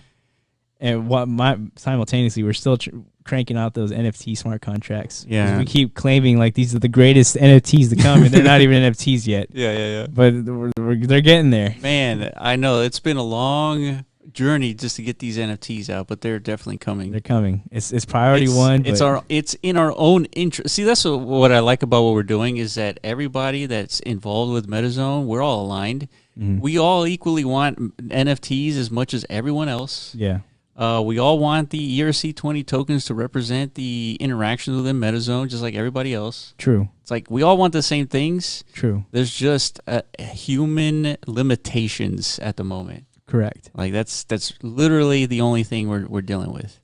and simultaneously we're still cranking out those NFT smart contracts. Yeah, we keep claiming like these are the greatest NFTs to come, and they're not even NFTs yet. Yeah. But they're getting there. Man, I know it's been a long journey just to get these NFTs out, but they're definitely coming. They're coming. It's priority one. It's in our own interest. See, that's what I like about what we're doing is that everybody that's involved with MetaZone, we're all aligned. Mm-hmm. We all equally want NFTs as much as everyone else. Yeah. We all want the ERC20 tokens to represent the interactions within MetaZone, just like everybody else. True. It's like we all want the same things. True. There's just human limitations at the moment. Correct. Like that's literally the only thing we're dealing with.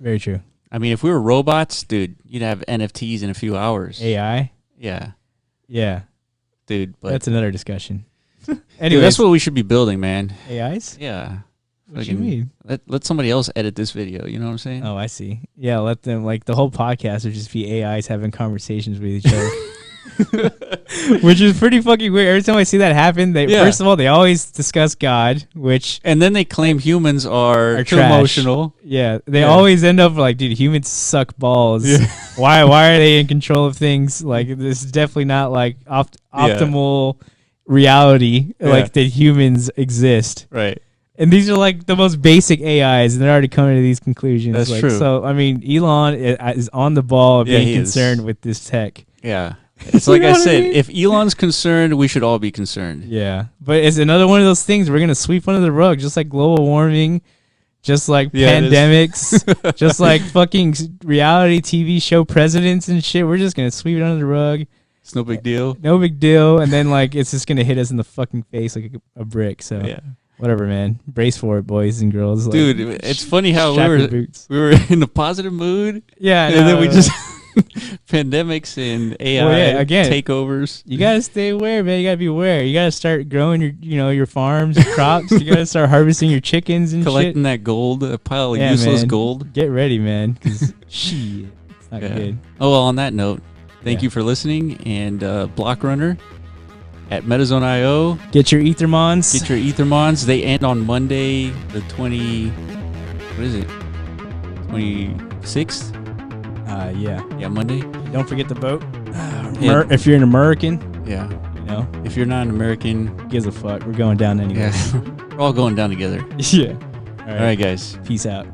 Very true. I mean, if we were robots, dude, you'd have NFTs in a few hours. AI. Yeah, Yeah, dude. But that's another discussion. anyway, that's what we should be building, man. AIs. Yeah. What do you mean? Let somebody else edit this video. You know what I'm saying? Oh, I see. Yeah, let them, like, the whole podcast would just be AIs having conversations with each other. Which is pretty fucking weird. Every time I see that happen, first of all, they always discuss God, and then they claim humans are too trash. Emotional. Yeah, they always end up like, dude, humans suck balls. Yeah. Why are they in control of things? Like, this is definitely not like optimal reality, like that humans exist. Right. And these are like the most basic AIs, and they're already coming to these conclusions. That's like, true. So, I mean, Elon is on the ball of being concerned with this tech. Yeah. It's like I said, if Elon's concerned, we should all be concerned. Yeah. But it's another one of those things we're going to sweep under the rug, just like global warming, just like pandemics, just like fucking reality TV show presidents and shit. We're just going to sweep it under the rug. It's no big deal. No big deal. And then, like, it's just going to hit us in the fucking face like a brick. So, yeah. Whatever, man. Brace for it, boys and girls. Dude, like, it's funny how we were in a positive mood. Yeah, and then we just pandemics and AI again, takeovers. You gotta stay aware, man. You gotta be aware. You gotta start growing your farms, your crops. You gotta start harvesting your chickens and collecting that gold, a pile of useless gold. Get ready, man. Because shit, it's not good. Oh well. On that note, thank you for listening, and Block Runner at MetaZone.io. Get your Ethermons. Get your Ethermons. They end on Monday, the 26th? Yeah, Monday. Don't forget the boat. If you're an American, if you're not an American, who gives a fuck. We're going down anyway. We're all going down together. Yeah. All right, guys. Peace out.